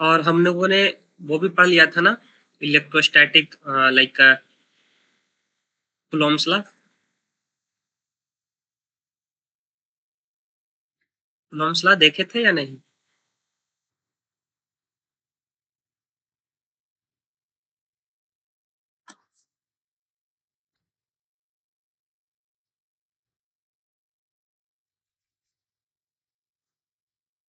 और हम लोगों ने वो भी पढ़ लिया था ना, electrostatic like Coulomb's law. Coulomb's law देखे थे या नहीं?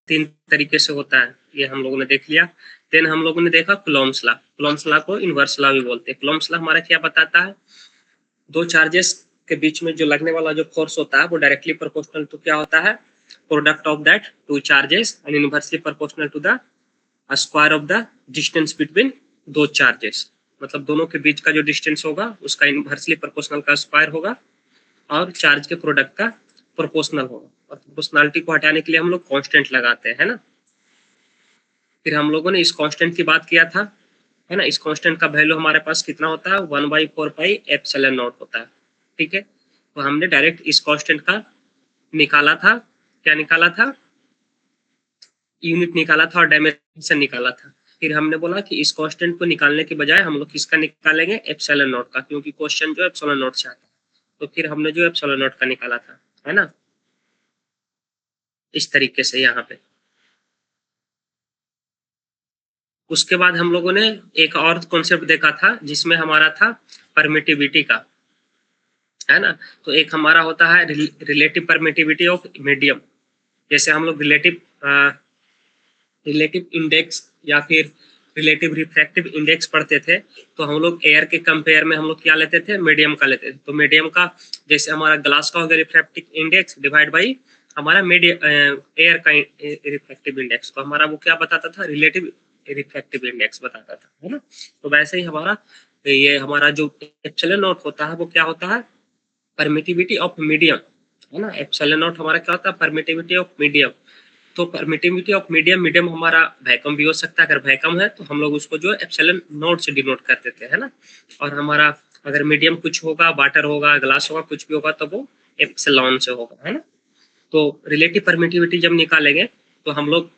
3 तरीके से होता है, ये हम लोगों ने देख लिया। देन हम लोगों ने देखा कूलॉम्स लॉ। कूलॉम्स लॉ को इनवर्स लॉ भी बोलते हैं। कूलॉम्स लॉ हमारा क्या बताता है? दो चार्जेस के बीच में जो लगने वाला जो फोर्स होता है वो डायरेक्टली प्रोपोर्शनल टू क्या होता है? Product of that two charges and inversely proportional to the square of the distance between दो चार्जेस। मतलब दोनों के बीच का जो डिस्टेंस होगा उसका इनवर्सली प्रोपोर्शनल का स्क्वायर होगा और चार्ज के प्रोडक्ट का प्रोपोर्शनल होगा। और प्रोपोर्शनलिटी को हटाने के लिए हम लोग कांस्टेंट लगाते हैं, है ना। फिर हम लोगों ने इस कांस्टेंट की बात किया था, है ना। इस कांस्टेंट का वैल्यू हमारे पास कितना होता है? 1/4 पाई एप्सिलॉन नॉट होता है, ठीक है। तो हमने डायरेक्ट इस कांस्टेंट का निकाला था। क्या निकाला था? यूनिट निकाला था और डायमेंशन निकाला था। फिर हमने बोला कि इस कांस्टेंट को निकालने के बजाय हम लोग किसका निकालेंगे? एप्सिलॉन नॉट का, क्योंकि क्वेश्चन जो एप्सिलॉन नॉट से आता है। तो फिर हमने जो एप्सिलॉन नॉट का निकाला था, है ना, इस तरीके से यहाँ पे। उसके बाद हम लोगों ने एक और कॉन्सेप्ट देखा था जिसमें हमारा था परमिटिविटी का, है ना। तो एक हमारा होता है रिलेटिव परमिटिविटी ऑफ मीडियम। जैसे हम लोग रिलेटिव इंडेक्स या फिर रिलेटिव रिफ्रैक्टिव इंडेक्स पढ़ते थे, तो हम लोग एयर के कंपेयर में हम लोग क्या लेते थे? मीडियम का लेते थे। तो मीडियम का जैसे हमारा ग्लास का हो गया रिफ्रैक्टिव इंडेक्स डिवाइड बाई हमारा एयर का रिफ्रैक्टिव इंडेक्स, तो हमारा वो क्या बताता था? रिलेटिव रिफ्रैक्टिव इंडेक्स बताता था, है ना। तो वैसे ही हमारा ये हमारा जो एप्सिलॉन नॉट होता है वो क्या होता है? परमिटिविटी ऑफ मीडियम, है ना। एप्सिलॉन नॉट हमारा क्या होता है? Permittivity of medium. तो परमिटिविटी ऑफ मीडियम, मीडियम हमारा वैक्यूम भी हो सकता है। अगर वैक्यूम है तो हम लोग उसको जो है एप्सिलॉन नॉट से डिनोट कर देते हैं, है ना। और हमारा अगर मीडियम कुछ होगा, वाटर होगा, ग्लास होगा, कुछ भी होगा, तो वो एप्सिलॉन से होगा, है ना। तो रिलेटिव परमिटिविटी जब निकालेंगे तो हम लोग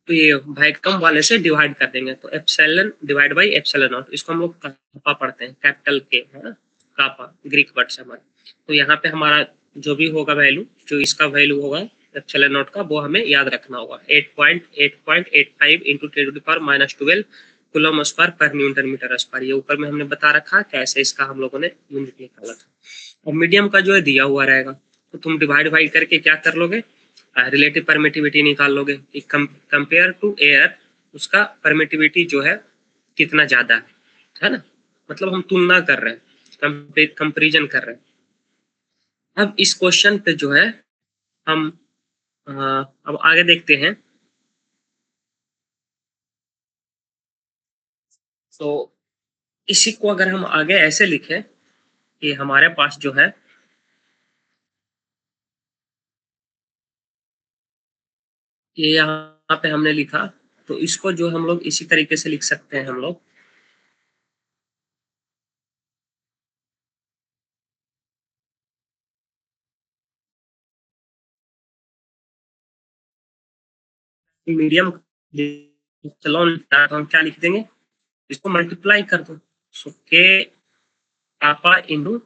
तो ये वैक्यूम वाले से डिवाइड कर देंगे, तो epsilon divide by epsilon not. इसको हम लोग कापा पढ़ते हैं, कैपिटल के, है ना, कापा ग्रीक वर्ड से हमारा। तो यहाँ पे हमारा जो भी होगा वैल्यू, जो इसका वैल्यू होगा एप्सिलॉन नॉट का, वो हमें याद रखना होगा। 8.85 इंटू 10⁻12 कूलम स्क्वायर पर न्यूटन मीटर स्क्वायर। ये ऊपर में हमने बता रखा कैसे इसका हम लोगों ने यूनिट निकाला था। और मीडियम का जो है दिया हुआ रहेगा, तो तुम डिवाइड वाइड करके क्या कर लोगे? रिलेटिव परमिटिविटी निकाल लोगे कि कंपेयर टू एयर उसका परमिटिविटी जो है कितना ज्यादा है ना। मतलब हम तुलना कर रहे हैं, कंपेरिजन कर रहे हैं। अब इस क्वेश्चन पे जो है हम अब आगे देखते हैं। तो इसी को अगर हम आगे ऐसे लिखें कि हमारे पास जो है ये यहाँ पे हमने लिखा, तो इसको जो हम लोग इसी तरीके से लिख सकते हैं हम लोग। मीडियम चलोन तो हम क्या लिख देंगे? इसको मल्टीप्लाई कर दो। सो के पापा इंटू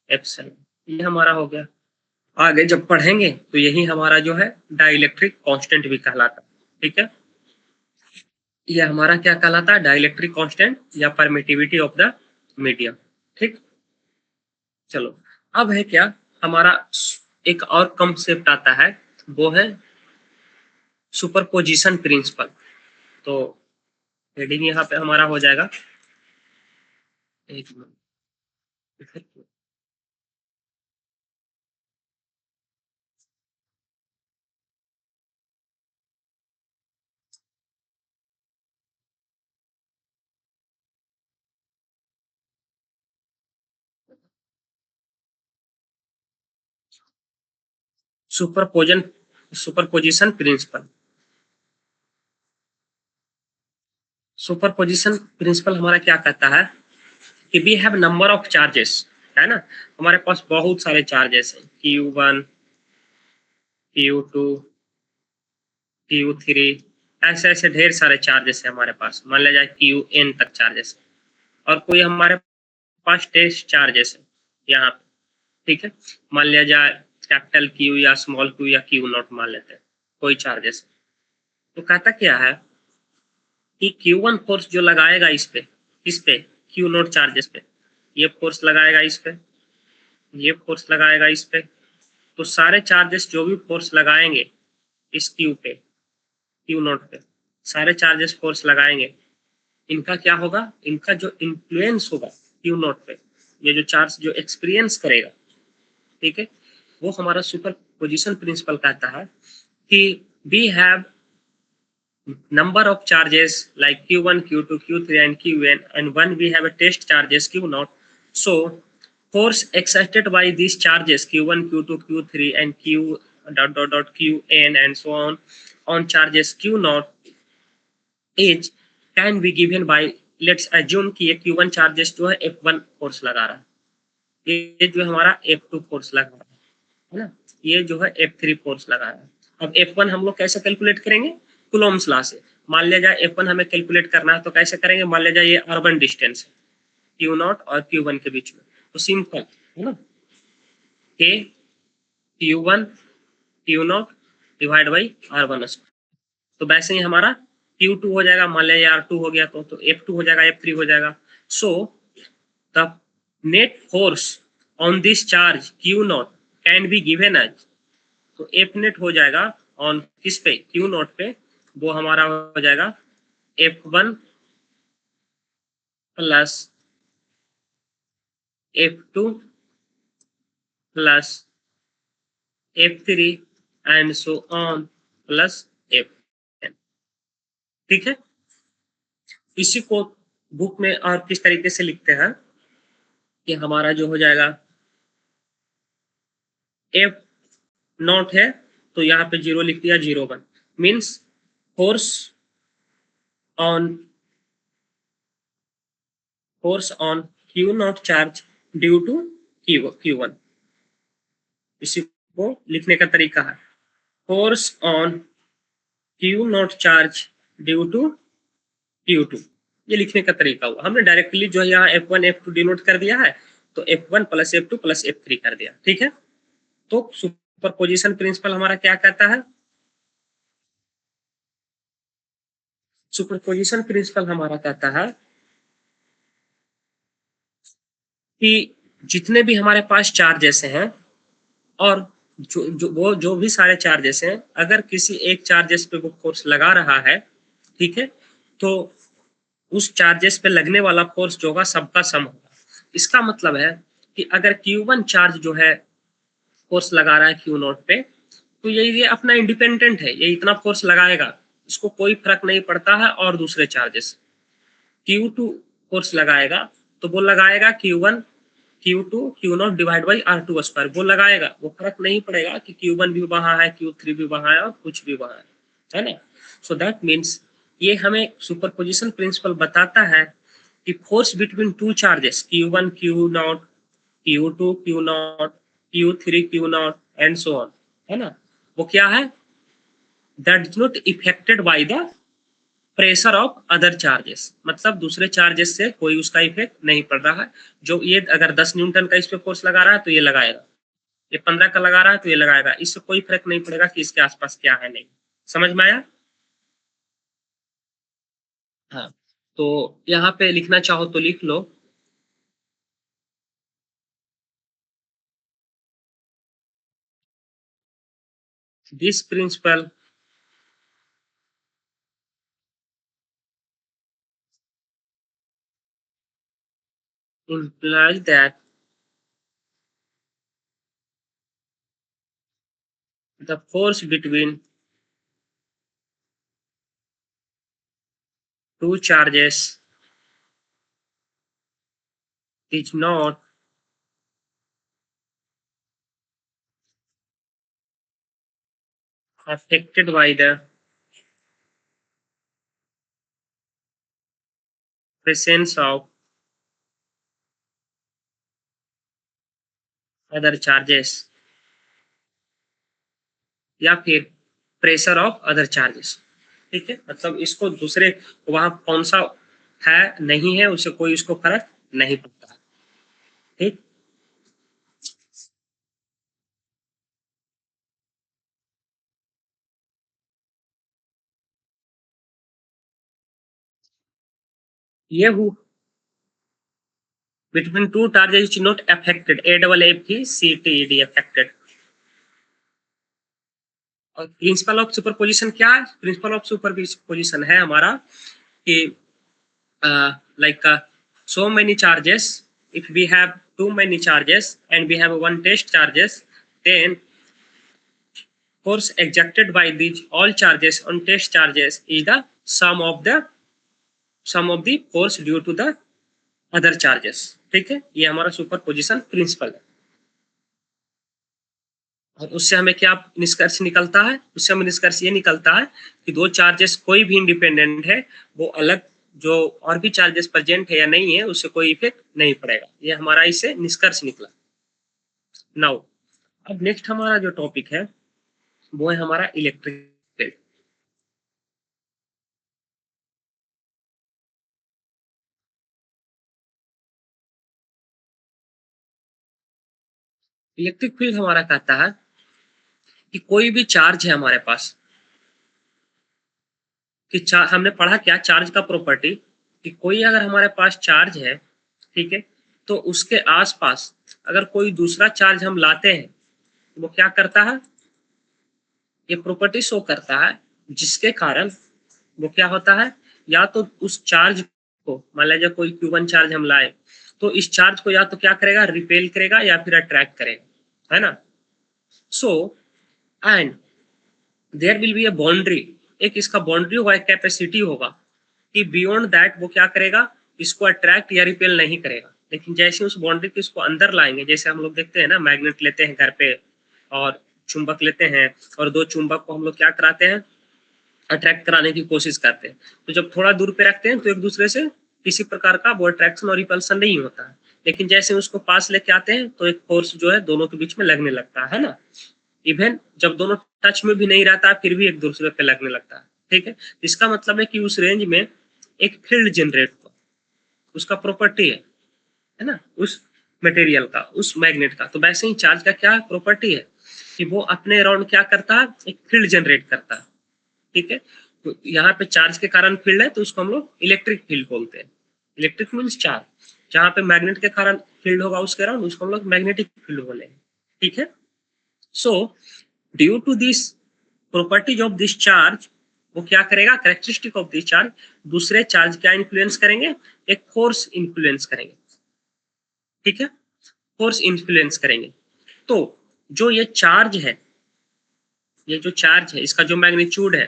एप्सिलॉन, ये हमारा हो गया। आगे जब पढ़ेंगे तो यही हमारा जो है डाइलेक्ट्रिक कांस्टेंट भी कहलाता है, ठीक है। ये हमारा क्या कहलाता है? डाइलेक्ट्रिक कांस्टेंट या परमिटिविटी ऑफ द मीडियम, ठीक। चलो, अब है क्या हमारा एक और कंसेप्ट आता है, वो है सुपरपोजिशन प्रिंसिपल। तो हेडिंग यहाँ पे हमारा हो जाएगा, एक minute, superposition superposition principle. Superposition principle हमारा क्या कहता है कि we have number of charges, है ना। हमारे पास बहुत सारे चार्जेस हैं, Q1, Q2, Q3, ऐसे ऐसे ढेर सारे चार्जेस है हमारे पास, मान लिया जाए क्यू एन तक चार्जेस, और कोई हमारे पास टेस्ट चार्जेस है यहाँ पे, ठीक है, मान लिया जाए कैपिटल क्यू या स्मॉल क्यू या क्यू नॉट मान लेते हैं, कोई चार्जेस। तो कहता क्या है कि Q1 फोर्स जो लगाएगा इस पे क्यू नोट चार्जेस पे, ये फोर्स लगाएगा इस पे, ये फोर्स लगाएगा इस पे, तो सारे चार्जेस जो भी फोर्स लगाएंगे इस क्यू पे, क्यू नोट पे, सारे चार्जेस फोर्स लगाएंगे, इनका क्या होगा, इनका जो इन्फ्लुएंस होगा क्यू नोट पे, ये जो चार्ज जो एक्सपीरियंस करेगा, ठीक है, वो हमारा सुपर पोजिशन प्रिंसिपल कहता है कि we have number of charges like q1 q2 q3 and qn, and when we have a test charges q naught, so force exerted by these charges q1 q2 q3 and q dot dot dot qn and so on charges q naught is can be given by, let's assume कि ये q1 charges जो है f1 force लगा रहा है, ये जो हमारा f2 फोर्स लगा रहा है ना, ये जो है f3 फोर्स लगा रहा है। अब f1 हम लोग कैसे कैलकुलेट करेंगे, कूलोम्स लॉ से। मान लिया जाए f1 हमें कैलकुलेट करना है तो कैसे करेंगे, मान लिया जाए ये अर्बन डिस्टेंस है q नॉट और q1 के बीच में, तो सिंपल है ना, k q1 q not divide by r1, तो वैसे ही हमारा q2 हो जाएगा, मान लिया r2 हो गया तो f2 हो जाएगा, f3 हो जाएगा। So the net force on this charge q not can be given as, तो एफ नेट हो जाएगा ऑन किस पे, क्यू नॉट पे, वो हमारा हो जाएगा F1 plus F2 plus F3 and so on plus Fn, ठीक है। इसी को बुक में और किस तरीके से लिखते हैं कि हमारा जो हो जाएगा F नॉट है तो यहाँ पे 0 लिख दिया, 0 1 means force on Q not charge due to Q1, इसी को लिखने का तरीका है force on Q not charge due to Q2, ये लिखने का तरीका हुआ। हमने डायरेक्टली जो है यहाँ F1 F2 डिनोट कर दिया है, तो F1 plus F2 plus F3 कर दिया, ठीक है। तो सुपरपोजिशन प्रिंसिपल हमारा क्या कहता है, सुपरपोजिशन प्रिंसिपल हमारा कहता है कि जितने भी हमारे पास चार्जेस हैं और जो भी सारे चार्जेस हैं, अगर किसी एक चार्जेस पे वो फोर्स लगा रहा है, ठीक है, तो उस चार्जेस पे लगने वाला फोर्स जो होगा सबका सम होगा। इसका मतलब है कि अगर Q1 चार्ज जो है फोर्स लगा रहा है Q नोट पे, तो ये अपना इंडिपेंडेंट है, ये इतना फोर्स लगाएगा, इसको कोई फर्क नहीं पड़ता है। और दूसरे चार्जेस Q2 फोर्स लगाएगा तो वो लगाएगा Q1 Q2 Q not divide by R2 square, वो लगाएगा, वो फर्क नहीं पड़ेगा कि Q1 भी वहां है, Q3 भी वहां है और कुछ भी वहां है ना। सो दैट मीन्स ये हमें सुपरपोजिशन प्रिंसिपल बताता है कि force between two charges Q1 Q not Q2 Q not Q3 Q not and so on, है ना, वो क्या है, that is not affected by the pressure of other charges, मतलब दूसरे चार्जेस से कोई उसका इफेक्ट नहीं पड़ रहा है। जो ये अगर 10 न्यूटन का इस पे फोर्स लगा रहा है तो ये लगाएगा, ये 15 का लगा रहा है तो ये लगाएगा, इससे कोई फर्क नहीं पड़ेगा कि इसके आसपास क्या है, नहीं। समझ में आया? हाँ, तो यहाँ पे लिखना चाहो तो लिख लो, this principle implies that the force between two charges is not affected by the presence of other charges या फिर प्रेशर ऑफ अदर चार्जेस। ठीक है, मतलब इसको दूसरे वहां कौन सा है नहीं है उससे कोई इसको फर्क नहीं पड़ता है। ठीक, ये between two charges is not affected, A double A P C T E D affected। और प्रिंसिपल ऑफ सुपरपोजिशन क्या है? प्रिंसिपल ऑफ सुपरपोजिशन है हमारा कि like so many charges, if we have too many charges and we have one test charges, then force exerted by these all charges on test charges is the sum of the force due to the other charges। ठीक है, ये हमारा superposition principle है। और उससे हमें क्या निष्कर्ष निकलता है? उससे हमें निष्कर्ष ये निकलता है कि दो चार्जेस कोई भी इंडिपेंडेंट है, वो अलग जो और भी चार्जेस प्रेजेंट है या नहीं है उससे कोई इफेक्ट नहीं पड़ेगा। ये हमारा इससे निष्कर्ष निकला। नाउ अब नेक्स्ट हमारा जो टॉपिक है वो है हमारा इलेक्ट्रिक फील्ड। इलेक्ट्रिक फील्ड हमारा कहता है कि कोई भी चार्ज है हमारे पास, कि हमने पढ़ा क्या चार्ज का प्रॉपर्टी, कि कोई अगर हमारे पास चार्ज है, ठीक है, तो उसके आसपास अगर कोई दूसरा चार्ज हम लाते हैं तो वो क्या करता है? ये प्रॉपर्टी शो करता है जिसके कारण वो क्या होता है, या तो उस चार्ज को, मान लीजिए कोई Q1 चार्ज हम लाए तो इस चार्ज को या तो क्या करेगा, रिपेल करेगा या फिर अट्रैक्ट करेगा, है ना। So and there will be a boundary, एक इसका बाउंड्री होगा, एक कैपेसिटी होगा कि बियॉन्ड दैट वो क्या करेगा, इसको अट्रैक्ट या रिपेल नहीं करेगा। लेकिन जैसे उस बाउंड्री को इसको अंदर लाएंगे, जैसे हम लोग देखते हैं ना, मैग्नेट लेते हैं घर पे और चुंबक लेते हैं और दो चुंबक को हम लोग क्या कराते हैं, अट्रैक्ट कराने की कोशिश करते हैं। तो जब थोड़ा दूर पे रखते हैं तो एक दूसरे से किसी प्रकार का वो अट्रैक्शन और रिपल्सन नहीं होता है, लेकिन जैसे उसको पास लेके आते हैं तो एक फोर्स जो है दोनों के बीच में लगने लगता है ना। इवन जब दोनों टच में भी नहीं रहता फिर भी एक दूसरे पे लगने लगता है। ठीक है, इसका मतलब है कि उस रेंज में एक फील्ड जनरेट हुआ, उसका प्रॉपर्टी है ना, उस मटेरियल का, उस मैग्नेट का। तो वैसे ही चार्ज का क्या प्रॉपर्टी है कि वो अपने अराउंड क्या करता है, एक फील्ड जनरेट करता है। ठीक है, तो यहाँ पे चार्ज के कारण फील्ड है तो उसको हम लोग इलेक्ट्रिक फील्ड बोलते हैं। इलेक्ट्रिक मीन्स चार्ज, जहाँ पे मैग्नेट के कारण फील्ड होगा उसके अराउंड उसको हम लोग मैग्नेटिक फील्ड बोलेंगे। ठीक है, so due to this properties of this charge, वो क्या करेगा, कैरेक्टरिस्टिक ऑफ दिस चार्ज, दूसरे चार्ज क्या इन्फ्लुएंस करेंगे, एक फोर्स इन्फ्लुएंस करेंगे। ठीक है, फोर्स इन्फ्लुएंस करेंगे। तो जो ये चार्ज है, ये जो चार्ज है इसका जो मैग्नीट्यूड है,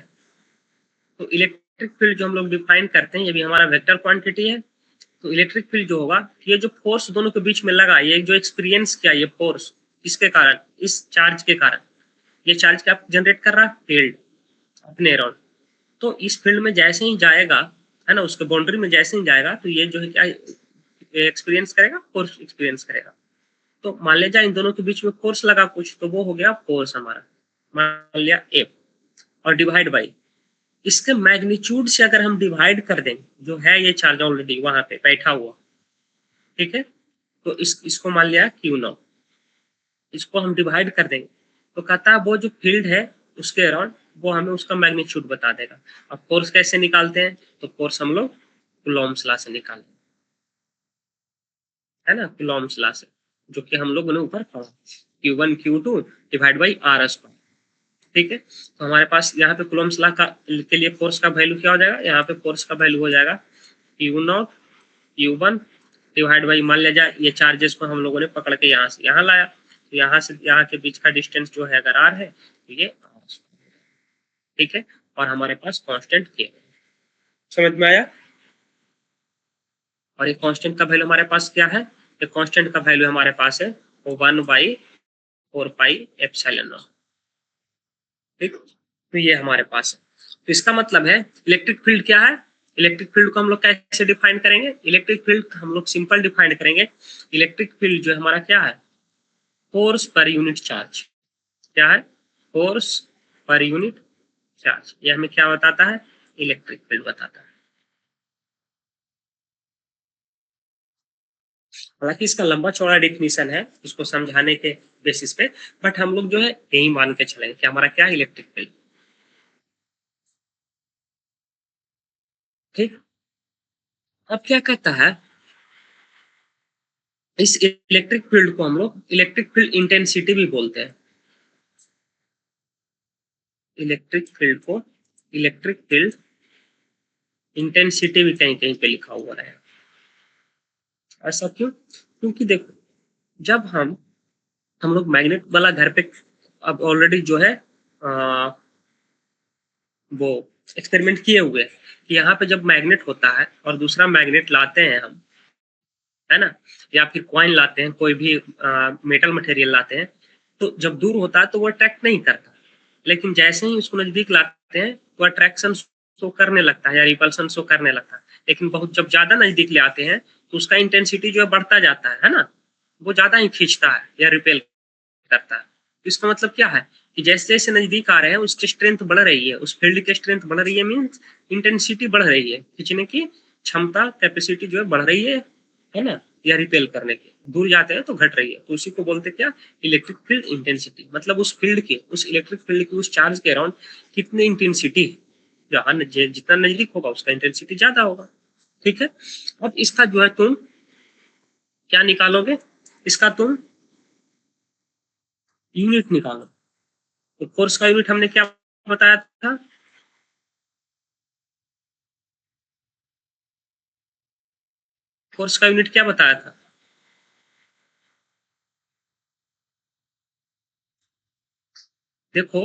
तो इलेक्ट्रिक फील्ड जो हम लोग डिफाइन करते हैं ये भी हमारा वेक्टर क्वांटिटी है। तो इलेक्ट्रिक फील्ड जो होगा, ये जो फोर्स दोनों के बीच में लगा, ये जो एक्सपीरियंस किया ये फोर्स, इसके कारण, इस चार्ज के कारण, ये चार्ज क्या जनरेट कर रहा है, फील्ड अपने अराउंड। तो इस फील्ड में जैसे ही जाएगा, है ना, उसके बाउंड्री में जैसे ही जाएगा तो ये जो है क्या एक्सपीरियंस करेगा, फोर्स एक्सपीरियंस करेगा। तो मान लीजिए इन दोनों के बीच में फोर्स लगा कुछ, तो वो हो गया फोर्स हमारा, मान लिया F, और डिवाइड बाई इसके मैग्नीट्यूड से अगर हम डिवाइड कर दें, जो है ये चार्ज ऑलरेडी वहां पे बैठा हुआ, ठीक है, तो इसको मान लिया Q0, इसको हम डिवाइड कर देंगे तो कहता है वो जो फील्ड है उसके अराउंड वो हमें उसका मैग्नीट्यूड बता देगा। अब फोर्स कैसे निकालते हैं, तो फोर्स हम लोग कूलॉम्स लॉ से निकालें, है ना, कूलॉम्स लॉ से, जो कि हम लोगों ने ऊपर पढ़ा, Q1 Q2 divide by R square. ठीक है, तो हमारे पास यहाँ पे कूलॉम्स लॉ का के लिए फोर्स का वैल्यू क्या हो जाएगा, यहाँ पे फोर्स का वैल्यू हो जाएगा Q0 Q1 डिवाइड बाई, मान लिया जाए ये चार्जेस को हम लोगों ने पकड़ के यहाँ से यहाँ लाया, तो यहाँ से यहाँ के बीच का डिस्टेंस जो है अगर R है तो ये R, ठीक है, और हमारे पास कांस्टेंट K, समझ में आया। और ये कांस्टेंट का वैल्यू हमारे पास क्या है, ये कांस्टेंट का वैल्यू हमारे पास है वो 1/4πε0। ठीक, तो ये हमारे पास है। तो इसका मतलब है इलेक्ट्रिक फील्ड क्या है, इलेक्ट्रिक फील्ड को हम लोग कैसे डिफाइन करेंगे, इलेक्ट्रिक फील्ड हम लोग सिंपल डिफाइन करेंगे। इलेक्ट्रिक फील्ड जो है हमारा क्या है, फोर्स पर यूनिट चार्ज। क्या है, फोर्स पर यूनिट चार्ज, ये हमें क्या बताता है, इलेक्ट्रिक फील्ड बताता है। हालांकि इसका लंबा चौड़ा डेफिनेशन है इसको समझाने के बेसिस पे, बट हम लोग जो है यही मान के चलेंगे कि हमारा क्या इलेक्ट्रिक फील्ड। ठीक, अब क्या कहता है, इस इलेक्ट्रिक फील्ड को हम लोग इलेक्ट्रिक फील्ड इंटेंसिटी भी बोलते हैं। इलेक्ट्रिक फील्ड को इलेक्ट्रिक फील्ड इंटेंसिटी भी कहीं कहीं पे लिखा हुआ है। ऐसा क्यों? क्योंकि देखो, जब हम लोग मैग्नेट वाला घर पे अब ऑलरेडी जो है वो एक्सपेरिमेंट किए हुए हैं कि यहाँ पे जब मैग्नेट होता है और दूसरा मैग्नेट लाते हैं हम, है ना, या फिर कॉइन लाते हैं, कोई भी मेटल मटेरियल लाते हैं, तो जब दूर होता है तो वो अट्रैक्ट नहीं करता, लेकिन जैसे ही उसको नजदीक लाते हैं तो अट्रैक्शन शो करने लगता है या रिपल्सन शो करने लगता है। लेकिन बहुत जब ज्यादा नजदीक ले आते हैं तो उसका इंटेंसिटी जो है बढ़ता जाता है ना, वो ज्यादा ही खींचता है या रिपेल करता है। तो इसका मतलब क्या है कि जैसे जैसे नजदीक आ रहे हैं उसकी स्ट्रेंथ बढ़ रही है, उस फील्ड की स्ट्रेंथ बढ़ रही है, मीन्स इंटेंसिटी बढ़ रही है, खींचने की क्षमता कैपेसिटी जो है बढ़ रही है ना, या रिपेल करने की, दूर जाते हैं तो घट रही है, तो उसी को बोलते क्या, इलेक्ट्रिक फील्ड इंटेंसिटी। मतलब उस फील्ड के, उस इलेक्ट्रिक फील्ड की उस चार्ज के अराउंड कितनी इंटेंसिटी, जहां जितना नजदीक होगा उसका इंटेंसिटी ज्यादा होगा। ठीक है, अब इसका जो है तुम क्या निकालोगे, इसका तुम यूनिट निकालो। तो फोर्स का यूनिट हमने क्या बताया था, फोर्स का यूनिट क्या बताया था, देखो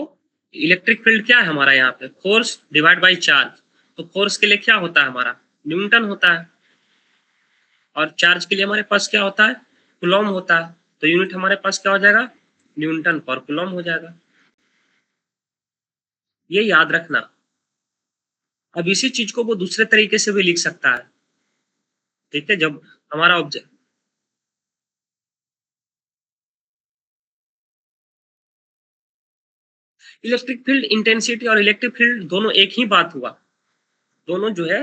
इलेक्ट्रिक फील्ड क्या है हमारा यहाँ पे, फोर्स डिवाइड बाई चार्ज। तो फोर्स के लिए क्या होता है हमारा, न्यूटन होता है, और चार्ज के लिए हमारे पास क्या होता है, कूलॉम होता है। तो यूनिट हमारे पास क्या हो जाएगा, न्यूटन पर कूलॉम हो जाएगा। ये याद रखना। अब इसी चीज को वो दूसरे तरीके से भी लिख सकता है। ठीक है, जब हमारा ऑब्जेक्ट, इलेक्ट्रिक फील्ड इंटेंसिटी और इलेक्ट्रिक फील्ड दोनों एक ही बात हुआ, दोनों जो है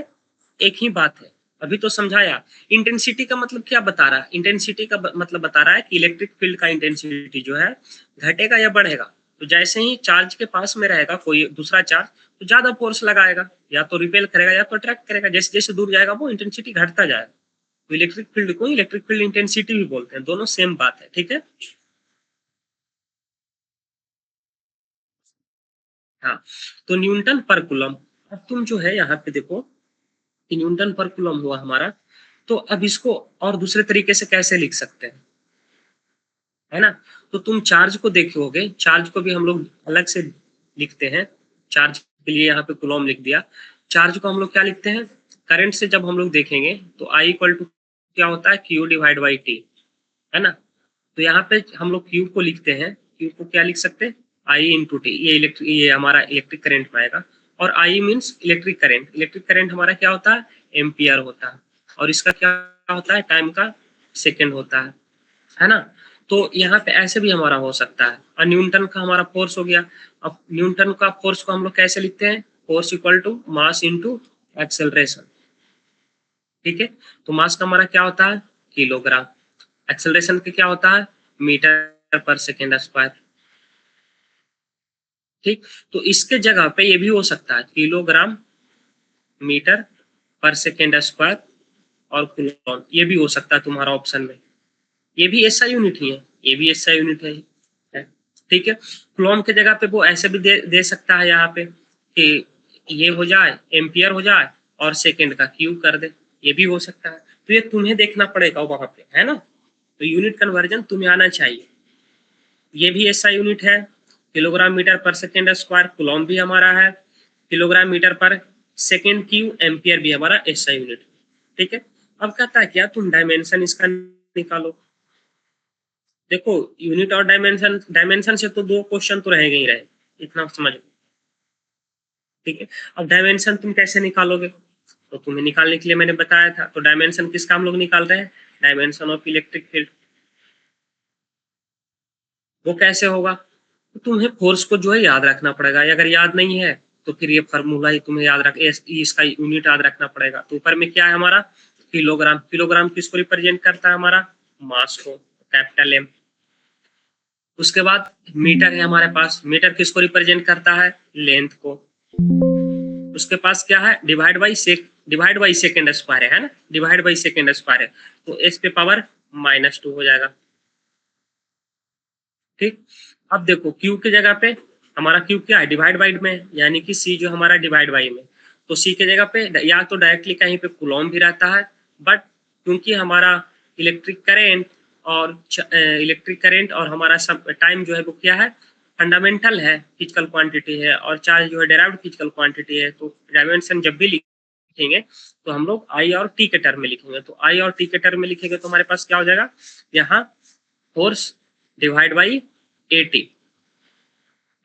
एक ही बात है। अभी तो समझाया। इंटेंसिटी का मतलब क्या बता रहा है, इंटेंसिटी का मतलब बता रहा है कि इलेक्ट्रिक फील्ड का इंटेंसिटी जो है घटेगा या बढ़ेगा। तो जैसे ही चार्ज के पास में रहेगा कोई दूसरा चार्ज, तो ज्यादा फोर्स लगाएगा, या तो रिपेल करेगा या तो अट्रैक्ट करेगा, जैसे जैसे दूर जाएगा वो इंटेंसिटी घटता जाएगा। तो इलेक्ट्रिक फील्ड को इलेक्ट्रिक फील्ड इंटेंसिटी भी बोलते हैं, दोनों सेम बात है। ठीक है, हाँ। तो न्यूटन पर कूलम, अब तुम जो है यहाँ पे देखो कि न्यूटन पर कूलम हुआ हमारा, तो अब इसको और दूसरे तरीके से कैसे लिख सकते हैं, है ना। तो तुम चार्ज को देखोगे, चार्ज को भी हम लोग अलग से लिखते हैं। चार्ज के लिए यहाँ पे कूलम लिख दिया। चार्ज को हम लोग क्या लिखते हैं, करंट से जब हम लोग देखेंगे तो आई इक्वल टू क्या होता है, क्यू डिवाइड बाई टी, है ना। तो यहाँ पे हम लोग क्यू को लिखते हैं, क्यू को क्या लिख सकते हैं, आई इंटू टी, ये इलेक्ट्रिक, ये हमारा इलेक्ट्रिक करंट में आएगा। और I means electric current, electric current हमारा क्या होता है, एम्पियर होता है, और इसका क्या होता है, टाइम का सेकेंड होता है ना। तो यहाँ पे ऐसे भी हमारा हो सकता है। और न्यूटन का हमारा फोर्स हो गया। अब न्यूटन का फोर्स को हम लोग कैसे लिखते हैं, force equal to mass into acceleration. ठीक है, तो मास का हमारा क्या होता है, किलोग्राम, एक्सेलरेशन का क्या होता है, मीटर पर सेकेंड स्क्वायर। ठीक, तो इसके जगह पे ये भी हो सकता है, किलोग्राम मीटर पर सेकेंड स्क्वायर और कूलॉम, ये भी हो सकता है तुम्हारा ऑप्शन में। ये भी ऐसा यूनिट ही है, ये भी ऐसा यूनिट है। ठीक है, कूलॉम के जगह पे वो ऐसे भी दे सकता है यहाँ पे कि ये हो जाए एम्पियर हो जाए और सेकेंड का क्यू कर दे, ये भी हो सकता है। तो ये तुम्हें देखना पड़ेगा वहां पे, है ना। तो यूनिट कन्वर्जन तुम्हें आना चाहिए। ये भी ऐसा यूनिट है, किलोग्राम मीटर पर सेकेंड स्क्वायर, कूलॉम भी हमारा है, किलोग्राम मीटर पर सेकेंड क्यू, एम्पियर भी हमारा ऐसा यूनिट। ठीक है, अब कहता है क्या, तुम डायमेंशन इसका निकालो। देखो यूनिट और डायमेंशन, डायमेंशन से तो दो क्वेश्चन तो रहेंगे ही रहे, इतना समझ। ठीक है, अब डायमेंशन तुम कैसे निकालोगे, तो तुम्हें निकालने के लिए मैंने बताया था। तो डायमेंशन किसका हम लोग निकाल रहे हैं, डायमेंशन ऑफ इलेक्ट्रिक फील्ड। वो कैसे होगा, तो तुम्हें फोर्स को जो है याद रखना पड़ेगा, अगर याद नहीं है तो फिर ये फार्मूला ही तुम्हें याद रख, इसका यूनिट याद रखना पड़ेगा। तो ऊपर में क्या है हमारा किलोग्राम, किलोग्राम किसको रिप्रेजेंट करता है हमारा मास को, कैपिटल एम। उसके बाद मीटर है हमारे पास, मीटर किसको रिप्रेजेंट करता है लेंथ को। उसके पास क्या है डिवाइड बाई सेकेंड स्क्वायर है ना, डिवाइड बाई सेकेंड स्क्वायर है, तो एस पे पावर -2 हो जाएगा। ठीक, अब देखो क्यू की जगह पे हमारा क्यू क्या है डिवाइड बाई में, यानी कि सी जो हमारा डिवाइड बाई में, तो सी की जगह पे या तो डायरेक्टली कहीं पे कूलॉम भी रहता है, बट क्योंकि हमारा इलेक्ट्रिक करंट और हमारा सब टाइम जो है वो क्या है फंडामेंटल है, फिजिकल क्वांटिटी है, और चार्ज जो है डेराइव्ड फिजिकल क्वांटिटी है। तो डायमेंशन जब भी लिखेंगे तो हम लोग आई और टी के टर्म में लिखेंगे, तो आई और टी के टर्म में लिखेंगे तो हमारे पास क्या हो जाएगा यहाँ फोर्स डिवाइड बाई 80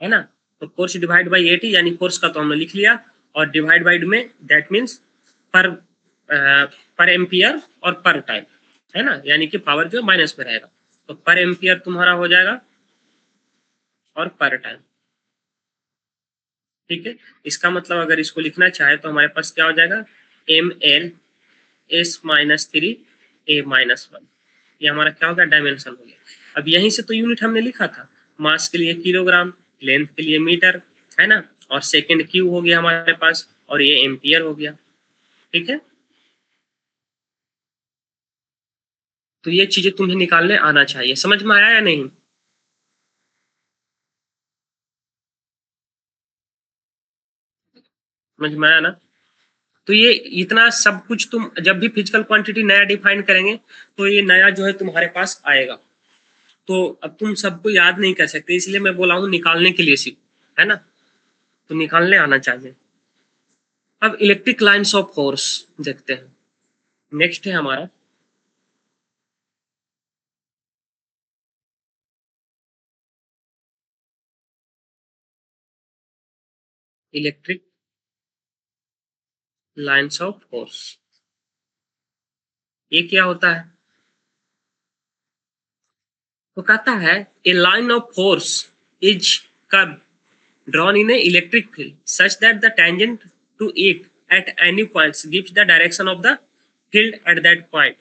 है ना। तो फोर्स डिवाइड बाई 80 यानी फोर्स का तो हमने लिख लिया, और डिवाइड बाई में दैट मीन्स पर एम्पियर और पर टाइम है ना, यानी कि पावर जो माइनस में रहेगा, तो पर एम्पियर तुम्हारा हो जाएगा और पर टाइम। ठीक है, इसका मतलब अगर इसको लिखना चाहे तो हमारे पास क्या हो जाएगा ml s-3 a-1, ये हमारा क्या हो गया डायमेंशन हो गया। अब यहीं से तो यूनिट हमने लिखा था, मास के लिए किलोग्राम, लेंथ के लिए मीटर है ना, और सेकंड क्यू हो गया हमारे पास, और ये एम्पियर हो गया। ठीक है, तो ये चीजें तुम्हें निकालने आना चाहिए। समझ में आया या नहीं? समझ में आया ना? तो ये इतना सब कुछ तुम जब भी फिजिकल क्वांटिटी नया डिफाइन करेंगे तो ये नया जो है तुम्हारे पास आएगा, तो अब तुम सबको याद नहीं कर सकते, इसलिए मैं बोला हूँ निकालने के लिए सीखो है ना, तो निकालने आना चाहिए। अब इलेक्ट्रिक लाइन्स ऑफ फोर्स देखते हैं, नेक्स्ट है हमारा इलेक्ट्रिक लाइन्स ऑफ फोर्स। ये क्या होता है? तो कहता है a line of force is curve drawn in a electric field such that the tangent to it at any point gives the direction of the field at that point.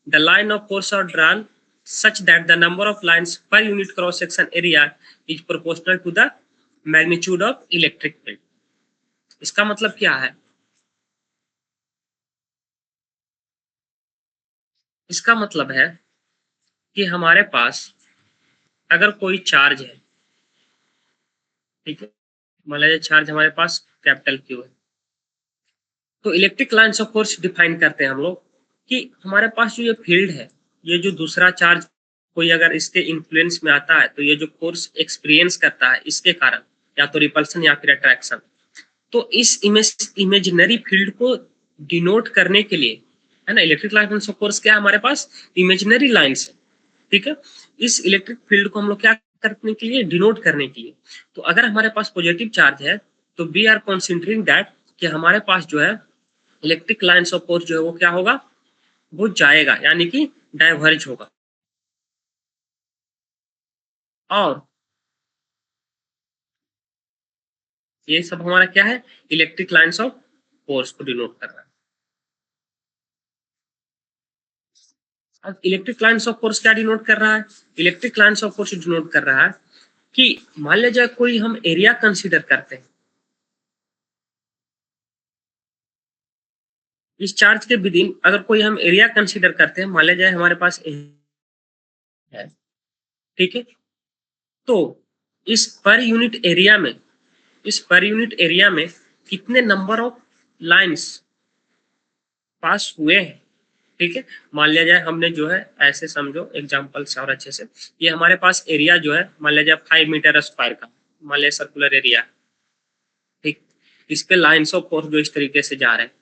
The line of force are drawn such that the number of lines per unit cross section area is proportional to the magnitude of electric field. इसका मतलब क्या है? इसका मतलब है कि हमारे पास अगर कोई चार्ज है, ठीक है, मान लीजिए चार्ज हमारे पास कैपिटल क्यू है, तो electric lines of force define करते हैं हम लोग कि हमारे पास जो ये फील्ड है, ये जो दूसरा चार्ज कोई अगर इसके इन्फ्लुएंस में आता है तो ये जो फोर्स एक्सपीरियंस करता है इसके कारण, या तो रिपल्सन या फिर अट्रैक्शन, तो इस इमेजिनरी फील्ड को डिनोट करने के लिए है ना, इलेक्ट्रिक लाइन्स ऑफ फोर्स क्या है हमारे पास इमेजिनरी लाइन्स है। ठीक है, इस इलेक्ट्रिक फील्ड को हम लोग क्या करने के लिए डिनोट करने के लिए, तो अगर हमारे पास पॉजिटिव चार्ज है तो वी आर कंसीडरिंग दैट कि हमारे पास जो है इलेक्ट्रिक लाइन्स ऑफ फोर्स जो है वो क्या होगा वो जाएगा, यानी कि डाइवर्ज होगा, और ये सब हमारा क्या है इलेक्ट्रिक लाइन्स ऑफ फोर्स को डिनोट कर रहा है। अब इलेक्ट्रिक लाइन्स ऑफ फोर्स क्या डिनोट कर रहा है? Electric lines of force denote कर रहा है कि मान लीजिए कोई हम एरिया कंसीडर करते हैं, इस चार्ज के विद इन अगर कोई हम एरिया कंसीडर करते हैं, मान लीजिए हमारे पास है, ठीक है, तो इस पर यूनिट एरिया में, इस पर यूनिट एरिया में कितने नंबर ऑफ लाइंस पास हुए हैं। ठीक है, मान लिया जाए हमने जो है ऐसे समझो एग्जांपल से और अच्छे से, ये हमारे पास एरिया जो है मान लिया जाए 5 मीटर स्क्वायर का, मान लिया सर्कुलर एरिया, ठीक, इस पे लाइंस ऑफ फोर्स जो इस तरीके से जा रहे हैं,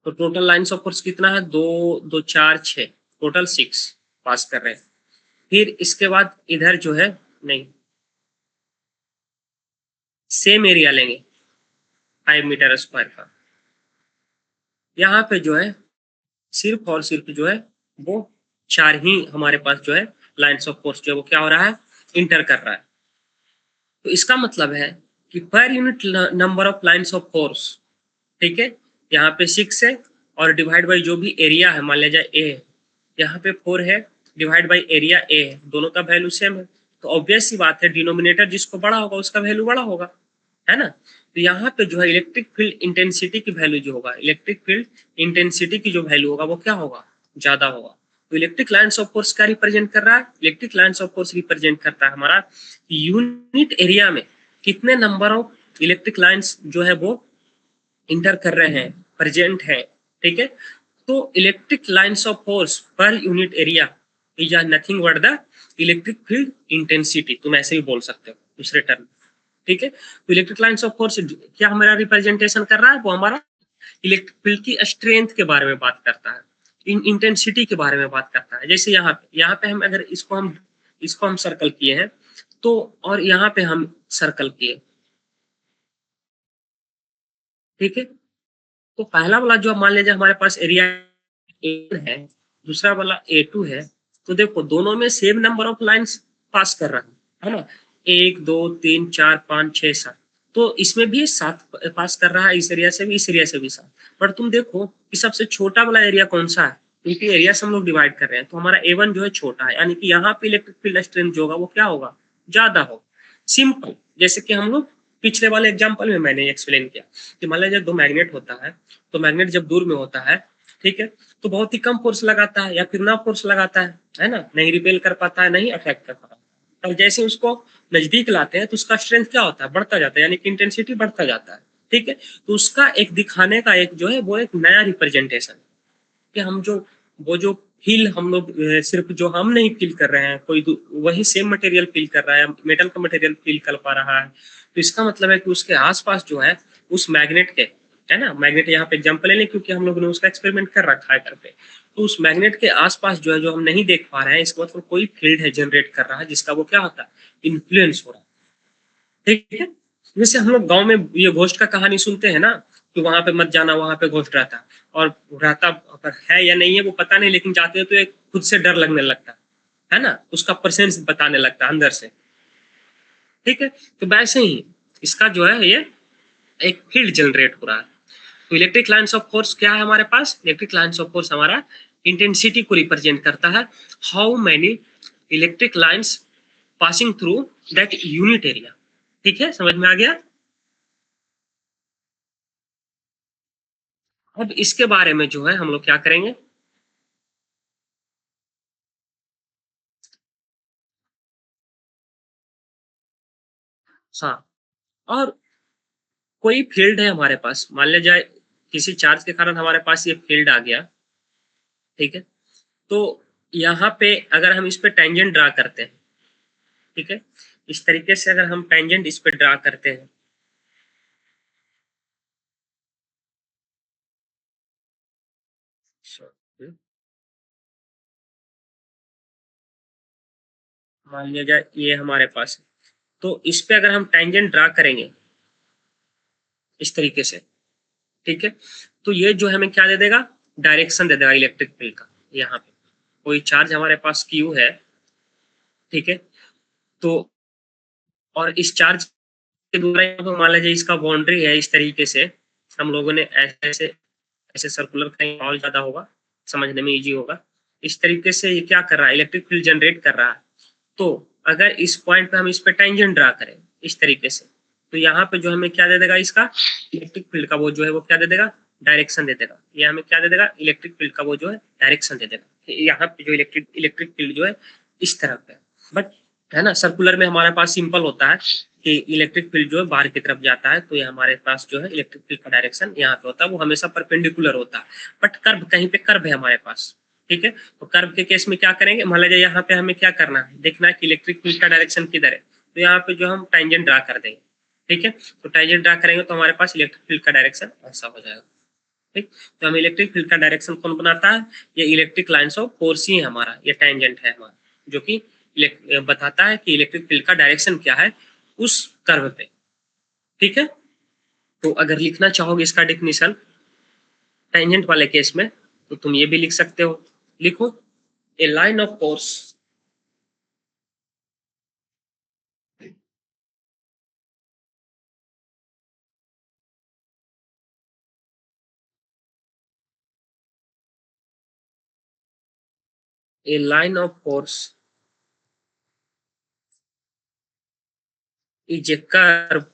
तो टोटल लाइंस ऑफ फोर्स कितना है 2 2 4 6, टोटल 6 पास कर रहे हैं। फिर इसके बाद इधर जो है नहीं, सेम एरिया लेंगे 5 मीटर स्क्वायर का, यहाँ पे जो है सिर्फ और सिर्फ जो है वो 4 ही हमारे पास जो है लाइंस ऑफ फोर्स जो है वो क्या हो रहा है इंटर कर रहा है। तो इसका मतलब है कि per unit number of lines of force, ठीक है, यहाँ पे 6 है और डिवाइड बाई जो भी एरिया है, मान लिया जाए ए है, यहाँ पे 4 है, डिवाइड बाई एरिया ए है, दोनों का वैल्यू सेम है, तो ऑब्वियस सी बात है डिनोमिनेटर जिसको बड़ा होगा उसका वैल्यू बड़ा होगा, है ना। तो यहाँ पे जो है इलेक्ट्रिक फील्ड इंटेंसिटी की वैल्यू जो होगा, इलेक्ट्रिक फील्ड इंटेंसिटी की जो वैल्यू होगा वो क्या होगा, ज्यादा होगा। तो इलेक्ट्रिक लाइन्स ऑफ फोर्स क्या रिप्रेजेंट कर रहा है, electric lines of force represent करता है हमारा यूनिट एरिया में कितने नंबर ऑफ इलेक्ट्रिक लाइन्स जो है वो इंटर कर रहे हैं, प्रेजेंट है, ठीक है। तो electric lines of force per unit area is nothing but the electric field intensity, तुम ऐसे ही बोल सकते हो दूसरे टर्म, ठीक है। तो इलेक्ट्रिक लाइन्स ऑफ फोर्स क्या हमारा रिप्रेजेंटेशन कर रहा है, वो हमारा इलेक्ट्रिक फील्ड की स्ट्रेंथ के बारे में बात करता है, इंटेंसिटी के बारे में बात करता है। जैसे यहाँ पे हम अगर इसको हम सर्कल किए हैं तो, और यहाँ पे हम सर्कल किए, ठीक है। तो पहला वाला जो मान लीजिए हमारे पास एरिया ए है, दूसरा वाला A2 है, तो देखो दोनों में same number of lines pass कर रहा है ना, 1 2 3 4 5 6 7, तो इसमें भी 7 पास कर रहा है, इस एरिया से भी, इस एरिया से भी 7। पर तुम देखो कि सबसे छोटा वाला एरिया कौन सा है, क्योंकि एरिया से हम लोग डिवाइड कर रहे हैं, तो हमारा A1 जो है छोटा है, यानी कि यहाँ पे इलेक्ट्रिक फील्ड स्ट्रेंथ जो होगा वो क्या होगा, ज्यादा होगा। सिंपल, जैसे कि हम लोग पिछले वाले एग्जाम्पल में मैंने एक्सप्लेन किया कि मान लीजिए 2 मैग्नेट होता है, तो मैग्नेट जब दूर में होता है, ठीक है, तो बहुत ही कम फोर्स लगाता है या फिर ना फोर्स लगाता है ना, नहीं रिपेल कर पाता है, नहीं अफेक्ट कर पाता है। और जैसे उसको नजदीक लाते हैं तो उसका स्ट्रेंथ क्या होता है, बढ़ता जाता है, यानी कि इंटेंसिटी बढ़ता जाता है, ठीक है। तो उसका एक दिखाने का एक जो है वो एक नया रिप्रेजेंटेशन कि हम जो वो जो फील हम लोग सिर्फ जो हम नहीं फील कर रहे हैं, कोई वही सेम मटेरियल फील कर रहा है, मेटल का मटेरियल फील कर पा रहा है, तो इसका मतलब है कि उसके आसपास जो है उस मैग्नेट के, है ना, मैग्नेट यहाँ पे एग्जांपल ले लें क्योंकि हम लोगों ने उसका एक्सपेरिमेंट कर रखा है घर पे, तो उस मैग्नेट के आसपास जो है जो हम नहीं देख पा रहे हैं, इसका मतलब कोई फील्ड है जनरेट कर रहा है जिसका वो क्या होता है, इन्फ्लुएंस हो रहा है, ठीक है। जैसे हम लोग गांव में ये घोस्ट का कहानी सुनते हैं ना, कि वहां पे मत जाना, वहां पे घोस्ट रहता, और रहता पर है या नहीं है वो पता नहीं, लेकिन जाते हैं तो एक खुद से डर लगने लगता है ना, उसका प्रेजेंस बताने लगता है अंदर से, ठीक है। तो वैसे ही इसका जो है ये एक फील्ड जनरेट हो रहा है। तो इलेक्ट्रिक लाइन्स ऑफ फोर्स क्या है हमारे पास, इलेक्ट्रिक लाइन्स ऑफ फोर्स हमारा इंटेंसिटी को रिप्रेजेंट करता है, how many electric lines passing through that unit area, ठीक है, समझ में आ गया। अब इसके बारे में जो है हम लोग क्या करेंगे, हाँ, और कोई फील्ड है हमारे पास, मान लिया जाए किसी चार्ज के कारण हमारे पास ये फील्ड आ गया, ठीक है। तो यहाँ पे अगर हम इस पे टेंजेंट ड्रा करते हैं, ठीक है, इस तरीके से अगर हम टेंजेंट इस पे ड्रा करते हैं, मान लिया जाए ये हमारे पास है, तो इस पे अगर हम टेंजेंट ड्रा करेंगे इस तरीके से, ठीक है, तो ये जो हमें क्या दे देगा, डायरेक्शन दे देगा इलेक्ट्रिक फील्ड का। यहाँ पे कोई चार्ज हमारे पास क्यू है, ठीक है, तो और इस चार्ज के द्वारा तो मान लीजिए इसका बाउंड्री है, इस तरीके से हम लोगों ने ऐसे ऐसे ऐसे सर्कुलर कहीं और ज्यादा होगा, समझने में इजी होगा। इस तरीके से ये क्या कर रहा है, इलेक्ट्रिक फील्ड जनरेट कर रहा है। तो अगर इस पॉइंट पे हम इस पे टेंजेंट ड्रा करें इस तरीके से, तो यहाँ पे जो हमें क्या दे देगा, इसका इलेक्ट्रिक फील्ड का वो जो है वो क्या दे देगा, डायरेक्शन दे देगा। ये हमें क्या दे देगा, इलेक्ट्रिक फील्ड का वो जो है डायरेक्शन दे देगा। यहाँ पे जो इलेक्ट्रिक इलेक्ट्रिक फील्ड जो है इस तरफ है, बट है ना, सर्कुलर में हमारे पास सिंपल होता है कि इलेक्ट्रिक फील्ड जो है बाहर की तरफ जाता है, तो ये हमारे पास जो है इलेक्ट्रिक फील्ड का डायरेक्शन यहाँ पे होता है, वो हमेशा परपेंडिकुलर होता है। बट कर्व, कहीं पे कर्व है हमारे पास, ठीक है, तो कर्व के केस में क्या करेंगे, मान लीजिए यहाँ पे हमें क्या करना है, देखना है कि इलेक्ट्रिक फील्ड का डायरेक्शन किधर है, तो यहाँ पे जो हम टेंजेंट ड्रा कर देंगे, ठीक है। तो टेंजेंट ड्रा करेंगे तो हमारे पास इलेक्ट्रिक फील्ड का डायरेक्शन ऐसा हो जाएगा, ठीक। तो हम इलेक्ट्रिक फील्ड का डायरेक्शन कौन बनाता है, ये इलेक्ट्रिक लाइन्स ऑफ फोर्स ही है हमारा, ये टेंजेंट है हमारा, जो कि बताता है कि इलेक्ट्रिक फील्ड का डायरेक्शन क्या है उस कर्व पे, ठीक है। तो अगर लिखना चाहोगे इसका डेफिनेशन टेंजेंट वाले केस में, तो तुम ये भी लिख सकते हो, लिखो a line of force A line of force is a curve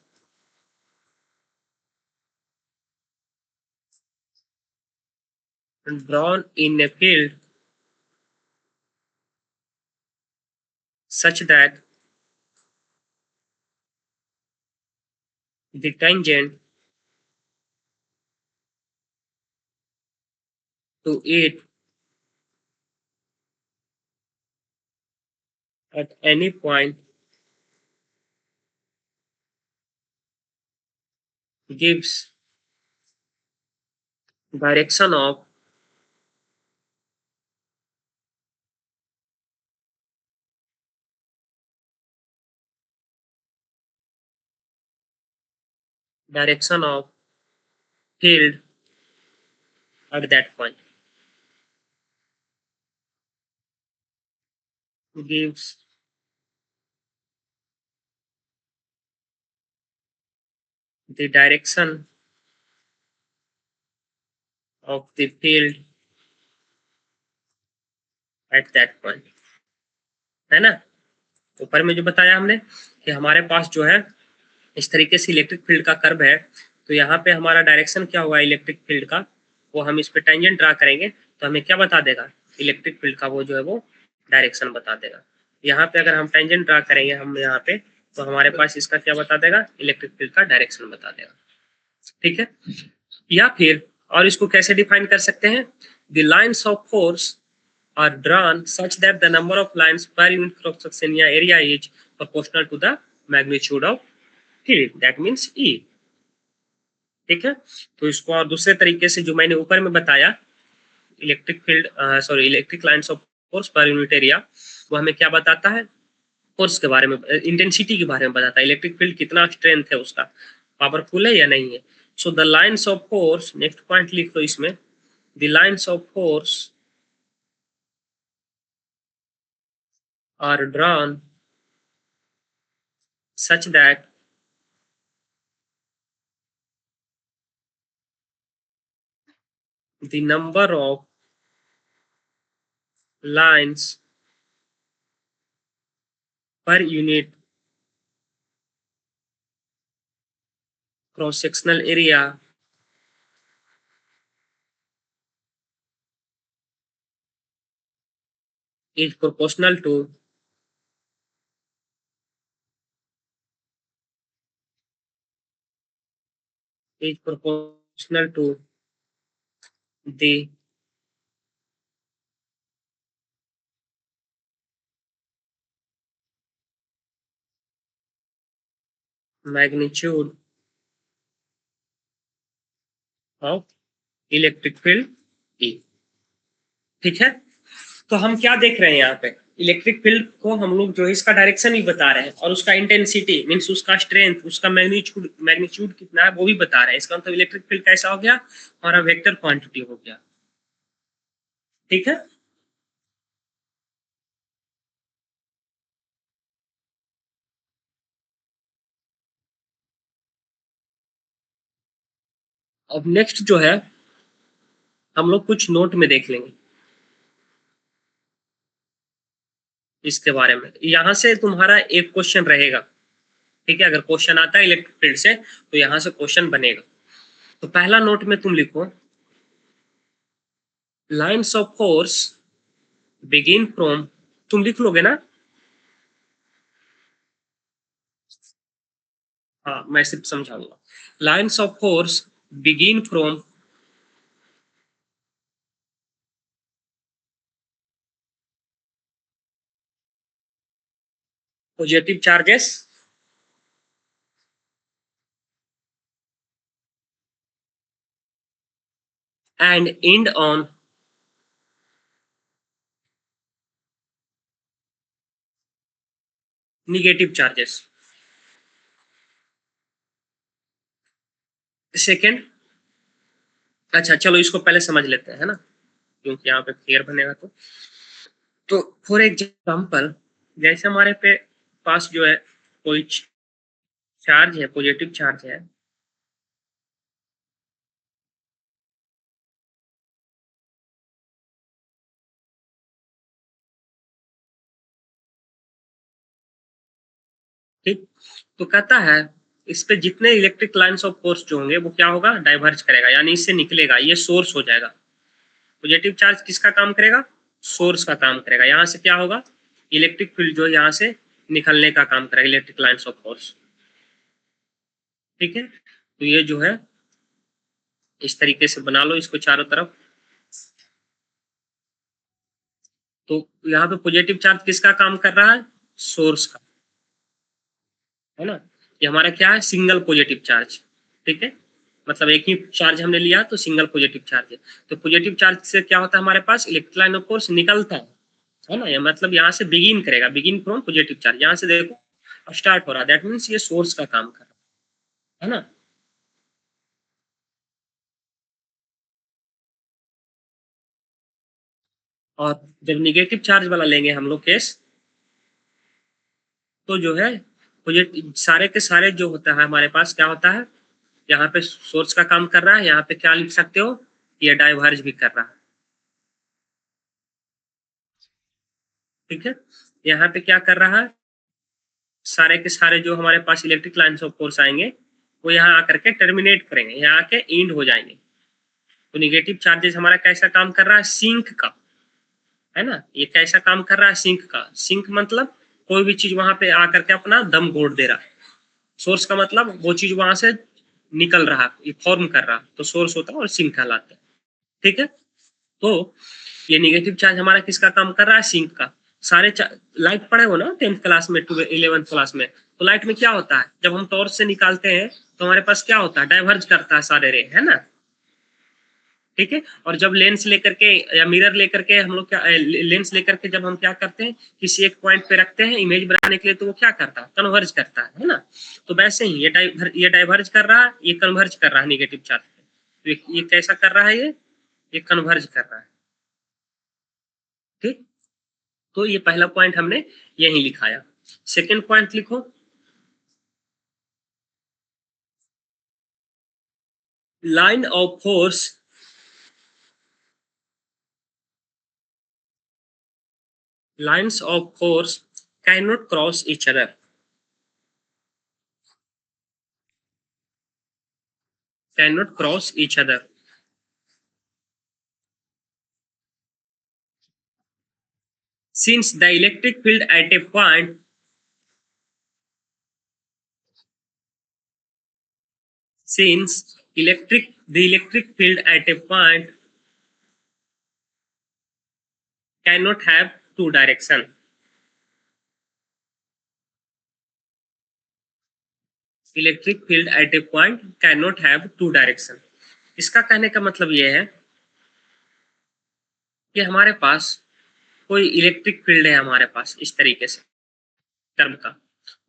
drawn in a field such that the tangent to it at any point gives direction of field at that point, gives the direction of the field at that point, है ना। ऊपर में जो बताया हमने कि हमारे पास जो है इस तरीके से इलेक्ट्रिक फील्ड का कर्व है, तो यहाँ पे हमारा डायरेक्शन क्या होगा इलेक्ट्रिक फील्ड का, वो हम इस पे टेंजेंट ड्रा करेंगे तो हमें क्या बता देगा, इलेक्ट्रिक फील्ड का वो जो है वो डायरेक्शन बता देगा। यहाँ पे अगर हम टेंजेंट ड्रा करेंगे हम यहाँ पे, तो हमारे पास इसका क्या बता देगा, इलेक्ट्रिक फील्ड का डायरेक्शन बता देगा। ठीक है, या फिर और इसको कैसे डिफाइन कर सकते हैं, the lines of force are drawn such that the number of lines per unit cross section या area is proportional to the magnitude of field, that means E। ठीक है, तो इसको और दूसरे तरीके से जो मैंने ऊपर में बताया, electric field electric lines of force per unit area, वो हमें क्या बताता है, फोर्स के बारे में, इंटेंसिटी के बारे में बताता है, इलेक्ट्रिक फील्ड कितना स्ट्रेंथ है उसका, पावरफुल है या नहीं है। So the lines of force, next point लिख लो इसमें, the lines of force are drawn such that the number of lines per unit cross sectional area is proportional to the magnitude of electric field E। ठीक है, तो हम क्या देख रहे हैं यहाँ पे, इलेक्ट्रिक फील्ड को हम लोग जो है इसका डायरेक्शन भी बता रहे हैं और उसका इंटेंसिटी मीन्स उसका स्ट्रेंथ, उसका मैग्नीट्यूड मैग्नीट्यूड कितना है वो भी बता रहे हैं। इसका मतलब इलेक्ट्रिक फील्ड कैसा हो गया, हमारा वेक्टर क्वांटिटी हो गया। ठीक है, अब नेक्स्ट जो है हम लोग कुछ नोट में देख लेंगे इसके बारे में। यहाँ से तुम्हारा एक क्वेश्चन रहेगा, ठीक है, अगर क्वेश्चन आता है इलेक्ट्रिक फील्ड से तो यहाँ से क्वेश्चन बनेगा। तो पहला नोट में तुम लिखो, lines of force begin from, तुम लिख लोगे ना, हाँ मैं सिर्फ समझाऊंगा। Lines of force begin from positive charges and end on negative charges। Second, अच्छा चलो इसको पहले समझ लेते हैं, है ना, क्योंकि यहाँ पे क्लियर बनेगा। तो फॉर एग्जाम्पल जैसे हमारे पे पास जो है कोई चार्ज है, पॉजिटिव चार्ज है, ठीक। तो कहता है इस पे जितने इलेक्ट्रिक लाइंस ऑफ फोर्स जो होंगे वो क्या होगा, डाइवर्ज करेगा, यानी इससे निकलेगा, ये सोर्स हो जाएगा। पॉजिटिव चार्ज किसका काम करेगा, सोर्स का काम करेगा। यहाँ से क्या होगा, इलेक्ट्रिक फील्ड जो यहाँ से निकलने का काम करेगा, इलेक्ट्रिक लाइंस ऑफ फोर्स। ठीक है, तो ये जो है इस तरीके से बना लो इसको चारों तरफ। तो यहाँ पे पॉजिटिव चार्ज किसका काम कर रहा है, सोर्स का, है ना। ये हमारा क्या है, सिंगल पॉजिटिव चार्ज। ठीक है, मतलब एक ही चार्ज हमने लिया तो सिंगल पॉजिटिव चार्ज है। तो पॉजिटिव चार्ज से क्या होता है, हमारे पास इलेक्ट्रिक लाइन ऑफ फोर्स निकलता है ना। ये मतलब यहाँ से बिगिन करेगा, बिगिन फ्रॉम पॉजिटिव चार्ज, यहाँ से देखो स्टार्ट हो रहा है, दैट मीन्स ये सोर्स का काम कर रहा है ना। और जब निगेटिव चार्ज वाला लेंगे हम लोग केस, तो जो है पॉजिटिव सारे के सारे जो होता है हमारे पास क्या होता है, यहाँ पे सोर्स का काम कर रहा है, यहाँ पे क्या लिख सकते हो, ये डाइवर्ज भी कर रहा है। ठीक है, यहाँ पे क्या कर रहा है, सारे के सारे जो हमारे पास इलेक्ट्रिक लाइंस ऑफ फोर्स आएंगे वो यहाँ आकर के टर्मिनेट करेंगे, यहाँ आके एंड हो जाएंगे। तो निगेटिव चार्जेस हमारा कैसा काम कर रहा है, सिंक का, है ना। ये कैसा काम कर रहा है, सिंक का। सिंक मतलब कोई भी चीज वहां पे आकर के अपना दम घोट दे रहा है। सोर्स का मतलब वो चीज वहां से निकल रहा है, फॉर्म कर रहा, तो सोर्स होता है और सिंक कहलाता है। ठीक है, तो ये निगेटिव चार्ज हमारा किसका काम कर रहा है, सिंक का। सारे लाइट पढ़े हो ना 10th क्लास में, 11th क्लास में, तो लाइट में क्या होता है, जब हम टॉर्च से निकालते हैं तो हमारे पास क्या होता है, डाइवर्ज करता है सारे रे, है ना। ठीक है, और जब लेंस लेकर के या मिरर लेकर के हम लोग क्या, लेंस लेकर के जब हम क्या करते हैं, किसी एक पॉइंट पे रखते हैं इमेज बनाने के लिए, तो वो क्या करता है, कन्वर्ज करता है ना। तो वैसे ही ये डाइवर्ज कर रहा है, ये कन्वर्ज कर रहा है निगेटिव चार्ज पे। तो ये कैसा कर रहा है, ये कन्वर्ज कर रहा है। ठीक, तो ये पहला पॉइंट हमने यही लिखाया। सेकेंड पॉइंट लिखो, line of force, lines of force cannot cross each other, cannot cross each other, since the electric field at a point, since the electric field at a point cannot have two direction, electric field at a point cannot have two direction। इसका कहने का मतलब ये है कि हमारे पास कोई electric field है हमारे पास इस तरीके से टर्म का,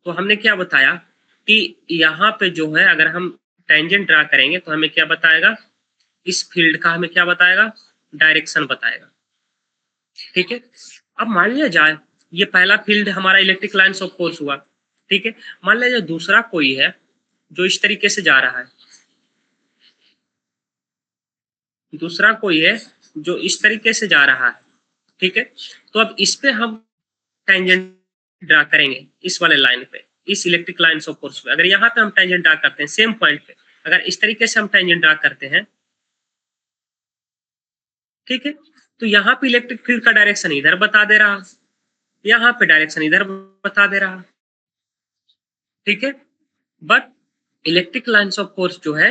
तो हमने क्या बताया कि यहाँ पे जो है अगर हम टेंजेंट ड्रा करेंगे तो हमें क्या बताएगा, इस फील्ड का हमें क्या बताएगा, डायरेक्शन बताएगा। ठीक है, अब मान लिया जाए ये पहला फील्ड हमारा इलेक्ट्रिक लाइंस ऑफ फोर्स हुआ। ठीक है, मान लिया जाए दूसरा कोई है जो इस तरीके से जा रहा है, दूसरा कोई है जो इस तरीके से जा रहा है। ठीक है, तो अब इस पे हम टेंजेंट ड्रा करेंगे, इस वाले लाइन पे, इस इलेक्ट्रिक लाइंस ऑफ फोर्स पे। अगर यहाँ पे हम टेंजेंट ड्रा करते हैं सेम पॉइंट पे, अगर इस तरीके से हम टेंजेंट ड्रा करते हैं, ठीक है, तो यहाँ पे इलेक्ट्रिक फील्ड का डायरेक्शन इधर बता दे रहा, यहाँ पे डायरेक्शन इधर बता दे रहा। ठीक है, but electric lines of force जो है,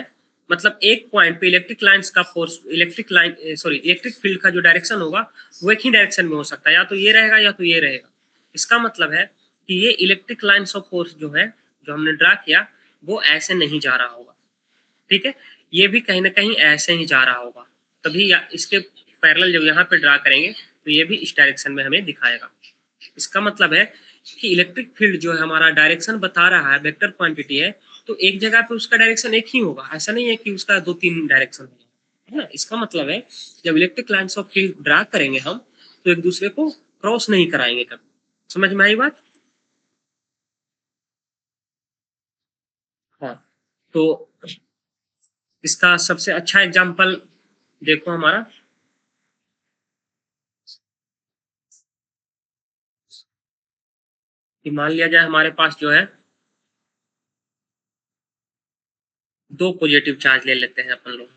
मतलब एक पॉइंट पे इलेक्ट्रिक लाइंस का फोर्स, इलेक्ट्रिक फील्ड का जो डायरेक्शन होगा वो एक ही डायरेक्शन में हो सकता है, या तो ये रहेगा या तो ये रहेगा। इसका मतलब है कि ये इलेक्ट्रिक लाइंस ऑफ फोर्स जो है, जो हमने ड्रा किया, वो ऐसे नहीं जा रहा होगा। ठीक है, ये भी कहीं ना कहीं ऐसे ही जा रहा होगा, तभी इसके पैरेलल जब यहाँ पे ड्रा करेंगे तो ये भी इस डायरेक्शन में हमें दिखाएगा। इसका मतलब है कि इलेक्ट्रिक फील्ड जो है हमारा डायरेक्शन बता रहा है, वेक्टर क्वांटिटी है, तो एक जगह पे उसका डायरेक्शन एक ही होगा, ऐसा नहीं है कि उसका दो तीन डायरेक्शन होगा, है ना। इसका मतलब है जब electric lines of field draw करेंगे हम, तो एक दूसरे को क्रॉस नहीं कराएंगे कभी। समझ में आई बात। हाँ, तो इसका सबसे अच्छा एग्जाम्पल देखो हमारा, कि मान लिया जाए हमारे पास जो है दो पॉजिटिव चार्ज ले लेते हैं अपन लोग।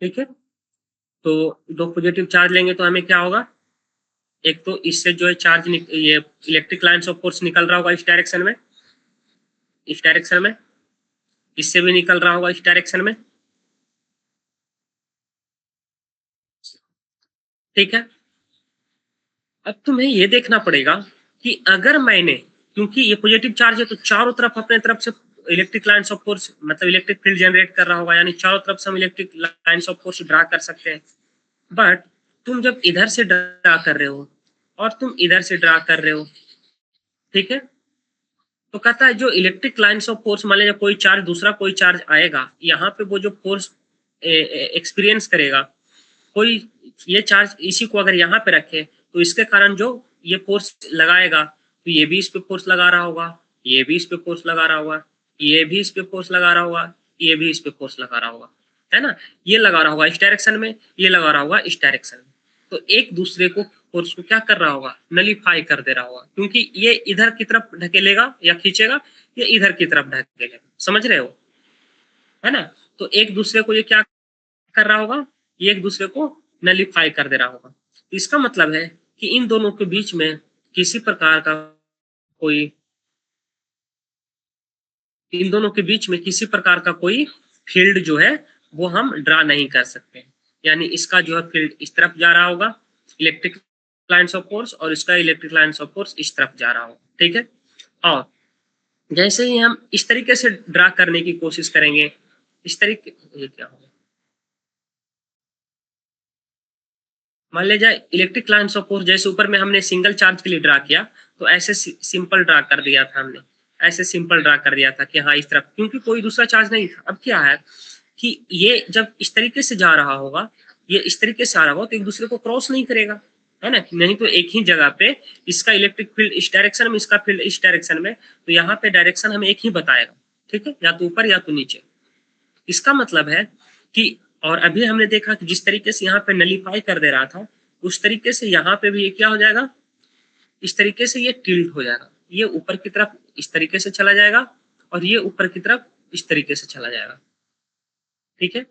ठीक है, तो दो पॉजिटिव चार्ज लेंगे तो हमें क्या होगा, एक तो इससे जो है चार्ज ये इलेक्ट्रिक लाइन्स ऑफ फोर्स निकल रहा होगा इस डायरेक्शन में, इस डायरेक्शन में, इससे भी निकल रहा होगा इस डायरेक्शन में। ठीक है, अब तुम्हें ये देखना पड़ेगा कि अगर मैंने, क्योंकि ये पॉजिटिव चार्ज है तो चारों तरफ अपने तरफ से इलेक्ट्रिक लाइन्स ऑफ फोर्स मतलब इलेक्ट्रिक फील्ड जनरेट कर रहा होगा, यानी चारों तरफ से हम electric lines of force draw कर सकते हैं। बट तुम जब इधर से ड्रा कर रहे हो और तुम इधर से ड्रा कर रहे हो, ठीक है, तो कहता है जो इलेक्ट्रिक लाइन्स ऑफ फोर्स, मान लीजिए कोई चार्ज, दूसरा कोई चार्ज आएगा, यहाँ पे वो जो फोर्स एक्सपीरियंस करेगा, कोई ये चार्ज इसी को अगर यहाँ पे रखे तो इसके कारण जो ये फोर्स लगाएगा, तो ये भी इस पे फोर्स लगा रहा होगा, ये भी इस पे फोर्स लगा रहा होगा, ये भी इस पे फोर्स लगा रहा होगा, ये भी इस पे फोर्स लगा रहा होगा, है ना, ये लगा रहा होगा इस डायरेक्शन में, ये लगा रहा होगा इस डायरेक्शन में। तो एक दूसरे को फोर्स को क्या कर रहा होगा, नलीफाई कर दे रहा होगा, क्योंकि ये इधर की तरफ ढकेलेगा या खींचेगा, ये इधर की तरफ ढकेलेगा, समझ रहे हो, है ना। तो एक दूसरे को ये क्या कर रहा होगा, ये एक दूसरे को नलीफाई कर दे रहा होगा। इसका मतलब है कि इन दोनों के बीच में किसी प्रकार का कोई, इन दोनों के बीच में किसी प्रकार का कोई फील्ड जो है वो हम ड्रा नहीं कर सकते, यानी इसका जो है फील्ड इस तरफ जा रहा होगा इलेक्ट्रिक लाइन्स ऑफ फोर्स, और इसका इलेक्ट्रिक लाइन्स ऑफ फोर्स इस तरफ जा रहा होगा। ठीक है, और जैसे ही हम इस तरीके से ड्रा करने की कोशिश करेंगे, इस तरीके, ये क्या होगा, मान ले जाए इलेक्ट्रिक लाइन्स ऑफ फोर्स, जैसे ऊपर में हमने सिंगल चार्ज के लिए ड्रा किया, तो ऐसे सिंपल ड्रा कर दिया था हमने, ऐसे सिंपल ड्रा कर दिया था कि हाँ इस तरफ, क्योंकि कोई दूसरा चार्ज नहीं था। अब क्या है कि ये जब इस तरीके से जा रहा होगा, ये इस तरीके से आ रहा होगा, तो एक दूसरे को क्रॉस नहीं करेगा, है ना, नहीं तो एक ही जगह पे इसका इलेक्ट्रिक फील्ड इस डायरेक्शन में, इसका फील्ड इस डायरेक्शन में, तो यहाँ पे डायरेक्शन हमें एक ही बताएगा। ठीक है, या तो ऊपर या तो नीचे। इसका मतलब है कि, और अभी हमने देखा कि जिस तरीके से यहाँ पे नलीफाई कर दे रहा था, उस तरीके से यहाँ पे भी ये क्या हो जाएगा, इस तरीके से ये टिल्ट हो जाएगा, ये ऊपर की तरफ इस तरीके से चला जाएगा, और ये ऊपर की तरफ इस तरीके से चला जाएगा। ठीक है,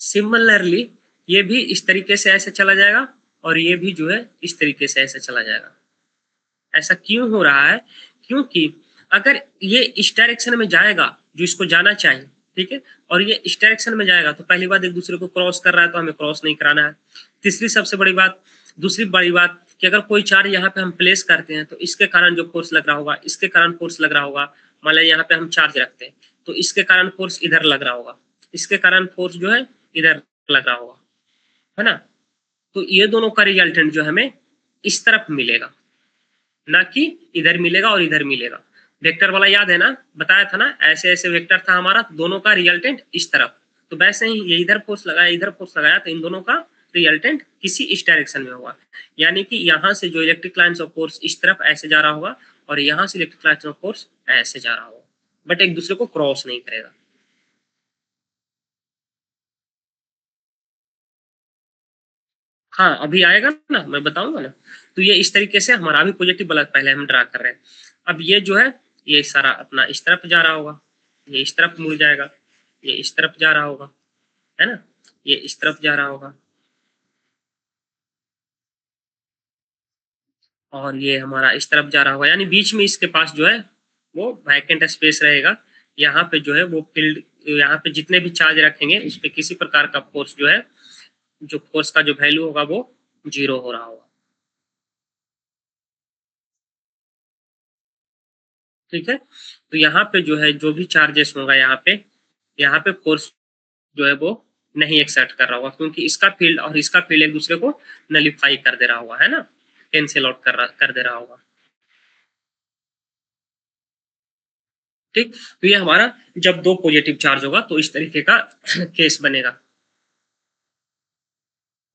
सिमिलरली ये भी इस तरीके से ऐसे चला जाएगा, और ये भी जो है इस तरीके से ऐसे चला जाएगा। ऐसा क्यों हो रहा है, क्योंकि अगर ये इस डायरेक्शन में जाएगा जो इसको जाना चाहिए, ठीक है, और ये इस डायरेक्शन में जाएगा, तो पहली बात एक दूसरे को क्रॉस कर रहा है, तो हमें क्रॉस नहीं कराना है। तीसरी सबसे बड़ी बात, दूसरी बड़ी बात कि अगर कोई चार्ज यहाँ पे हम प्लेस करते हैं, तो इसके कारण जो फोर्स लग रहा होगा, इसके कारण फोर्स लग रहा होगा, मान लीजिए यहाँ पे हम चार्ज रखते हैं, तो इसके कारण फोर्स इधर लग रहा होगा, इसके कारण फोर्स जो है इधर लग रहा होगा, है ना। तो ये दोनों का रिजल्टेंट जो हमें इस तरफ मिलेगा, ना कि इधर मिलेगा और इधर मिलेगा। वेक्टर वाला याद है ना, बताया था ना, ऐसे ऐसे वेक्टर था हमारा, दोनों का रिजल्टेंट इस तरफ। तो वैसे ही ये इधर फोर्स लगाया, इधर फोर्स लगाया, तो इन दोनों का रिजल्टेंट किसी इस डायरेक्शन में होगा, यानी कि यहाँ से जो इलेक्ट्रिक लाइन्स ऑफ फोर्स इस तरफ ऐसे जा रहा होगा, और यहाँ से इलेक्ट्रिक लाइन्स ऑफ फोर्स ऐसे जा रहा होगा, बट एक दूसरे को क्रॉस नहीं करेगा। हाँ अभी आएगा ना, मैं बताऊंगा ना। तो ये इस तरीके से हमारा भी पॉजिटिव वाला पहले हम ड्रा कर रहे हैं। अब ये जो है, ये सारा अपना इस तरफ जा रहा होगा, ये इस तरफ मुड़ जाएगा, ये इस तरफ जा रहा होगा, है ना, ये इस तरफ जा रहा होगा, और ये हमारा इस तरफ जा रहा होगा, यानी बीच में इसके पास जो है वो वैकेंट स्पेस रहेगा। यहाँ पे जो है वो फील्ड, यहाँ पे जितने भी चार्ज रखेंगे उस पे किसी प्रकार का फोर्स जो है, जो फोर्स का जो वैल्यू होगा वो 0 हो रहा होगा। ठीक है, तो यहाँ पे जो है जो भी चार्जेस होगा यहाँ पे फोर्स जो है वो नहीं एक्सर्ट कर रहा होगा, क्योंकि इसका फील्ड और इसका फील्ड एक दूसरे को नलीफाई कर दे रहा होगा, है ना, कैंसिल आउट कर दे रहा होगा। ठीक, तो ये हमारा जब दो पॉजिटिव चार्ज होगा तो इस तरीके का केस बनेगा।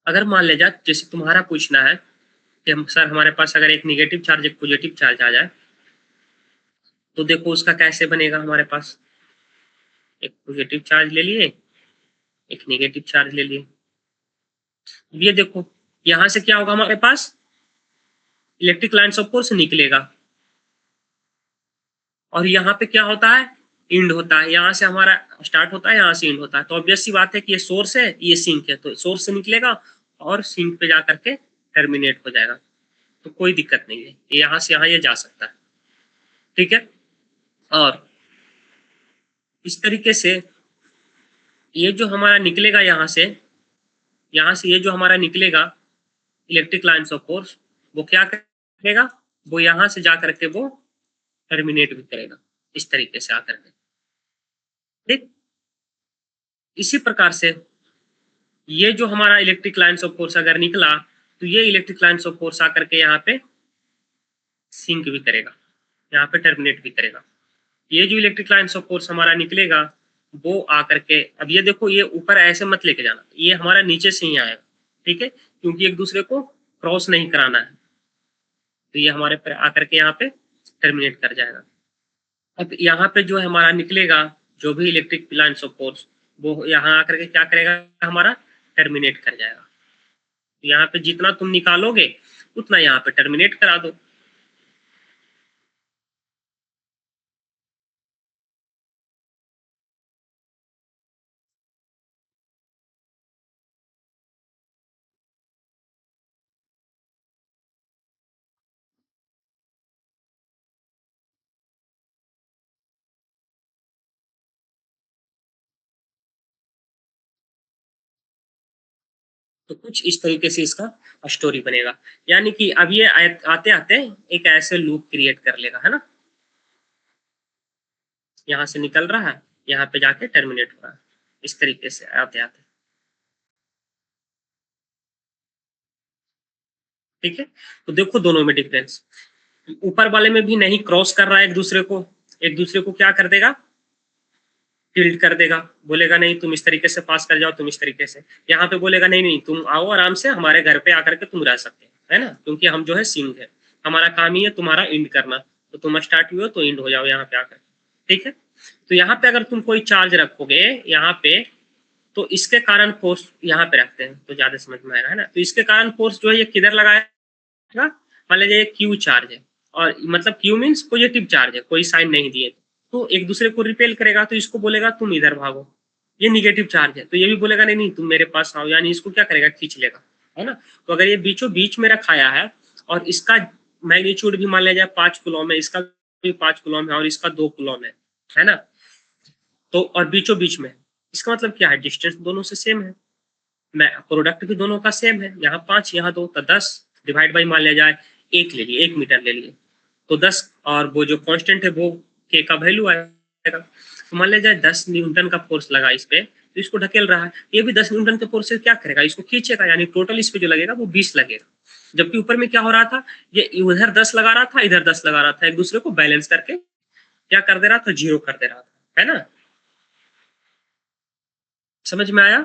अगर मान ले जाए, जैसे तुम्हारा पूछना है कि हम सर हमारे पास अगर एक निगेटिव चार्ज एक पॉजिटिव चार्ज आ जाए, तो देखो उसका कैसे बनेगा। हमारे पास एक पॉजिटिव चार्ज ले लिए, एक निगेटिव चार्ज ले लिए, ये देखो यहाँ से क्या होगा हमारे पास, इलेक्ट्रिक लाइन्स ऑफ फोर्स निकलेगा, और यहाँ पे क्या होता है, इंड होता है। यहाँ से हमारा स्टार्ट होता है, यहाँ से इंड होता है। तो ऑब्वियस सी बात है कि ये सोर्स है, ये सिंक है, तो सोर्स से निकलेगा और सिंक पे जा करके टर्मिनेट हो जाएगा। तो कोई दिक्कत नहीं है, यहाँ से यहाँ ये जा सकता है, ठीक है। और इस तरीके से ये जो हमारा निकलेगा यहाँ से ये जो हमारा निकलेगा इलेक्ट्रिक लाइन्स ऑफ फोर्स, वो क्या करेगा, वो यहाँ से जा करके वो टर्मिनेट भी करेगा इस तरीके से आकर के, ठीक। इसी प्रकार से ये जो हमारा इलेक्ट्रिक लाइन्स ऑफ फोर्स अगर निकला, तो ये इलेक्ट्रिक लाइन्स ऑफ फोर्स आकर के यहाँ पे सिंक भी करेगा, यहाँ पे टर्मिनेट भी करेगा। ये जो इलेक्ट्रिक लाइन्स ऑफ फोर्स हमारा निकलेगा, वो आकर के, अब ये देखो, ये ऊपर ऐसे मत लेके जाना, ये हमारा नीचे से ही आएगा, ठीक है, क्योंकि एक दूसरे को क्रॉस नहीं कराना है। तो ये हमारे पर आकर के यहाँ पे टर्मिनेट कर जाएगा। अब यहाँ पे जो हमारा निकलेगा जो भी इलेक्ट्रिक लाइन्स ऑफ फोर्स, वो यहाँ आकर के क्या करेगा, हमारा टर्मिनेट कर जाएगा। यहाँ पे जितना तुम निकालोगे उतना यहाँ पे टर्मिनेट करा दो। तो कुछ इस तरीके से इसका स्टोरी बनेगा, यानी कि अब ये आते आते एक ऐसे लूप क्रिएट कर लेगा, है ना। यहाँ से निकल रहा है, यहाँ पे जाके टर्मिनेट हो रहा है, इस तरीके से आते आते, ठीक है। तो देखो दोनों में डिफरेंस, ऊपर वाले में भी नहीं क्रॉस कर रहा है एक दूसरे को क्या कर देगा, टिल्ट कर देगा, बोलेगा नहीं तुम इस तरीके से पास कर जाओ, तुम इस तरीके से। यहाँ पे बोलेगा नहीं नहीं, तुम आओ आराम से हमारे घर पे आकर के तुम रह सकते है ना, क्योंकि हम जो है सिंक है, हमारा काम ही है तुम्हारा इंड करना, तो तुम स्टार्ट हुए हो तो इंड हो जाओ यहाँ पे आकर, ठीक है। तो यहाँ पे अगर तुम कोई चार्ज रखोगे यहाँ पे, तो इसके कारण फोर्स यहाँ पे रखते हैं तो ज्यादा समझ में आ रहा है ना। तो इसके कारण फोर्स जो है ये किधर लगाएगा, मान लीजिए क्यू चार्ज है, और मतलब क्यू मीन्स पॉजिटिव चार्ज है, कोई साइन नहीं दिए, तो एक दूसरे को रिपेल करेगा, तो इसको बोलेगा तुम इधर भागो। ये निगेटिव चार्ज है, तो ये भी बोलेगा नहीं नहीं तुम मेरे पास आओ, यानी इसको क्या करेगा, खींच लेगा, है ना। तो अगर ये बीचों बीच में रखाया है और इसका मैग्नीट्यूड भी मान लिया जाए 5 कूलम है, इसका भी 5 कूलम है और इसका 2 कूलम है ना, तो और बीचों बीच में, इसका मतलब क्या है, डिस्टेंस दोनों से सेम है, मैं प्रोडक्ट भी दोनों का सेम है, यहाँ 5 यहाँ 2, तो 10 डिवाइड बाई मान लिया जाए 1 ले लिए, 1 मीटर ले लिए, तो 10, और वो जो कांस्टेंट है वो के का वैल्यू आएगा। तो मान लिया जाए 10 न्यूटन का फोर्स लगा इस पे, तो इसको ढकेल रहा है, ये भी 10 न्यूटन के फोर्स से क्या करेगा, इसको खींचेगा, यानी टोटल इस पे जो लगेगा वो 20 लगेगा। जबकि ऊपर में क्या हो रहा था, ये उधर 10 लगा रहा था, इधर 10 लगा रहा था, एक दूसरे को बैलेंस करके क्या कर दे रहा था, 0 कर दे रहा था, है ना। समझ में आया।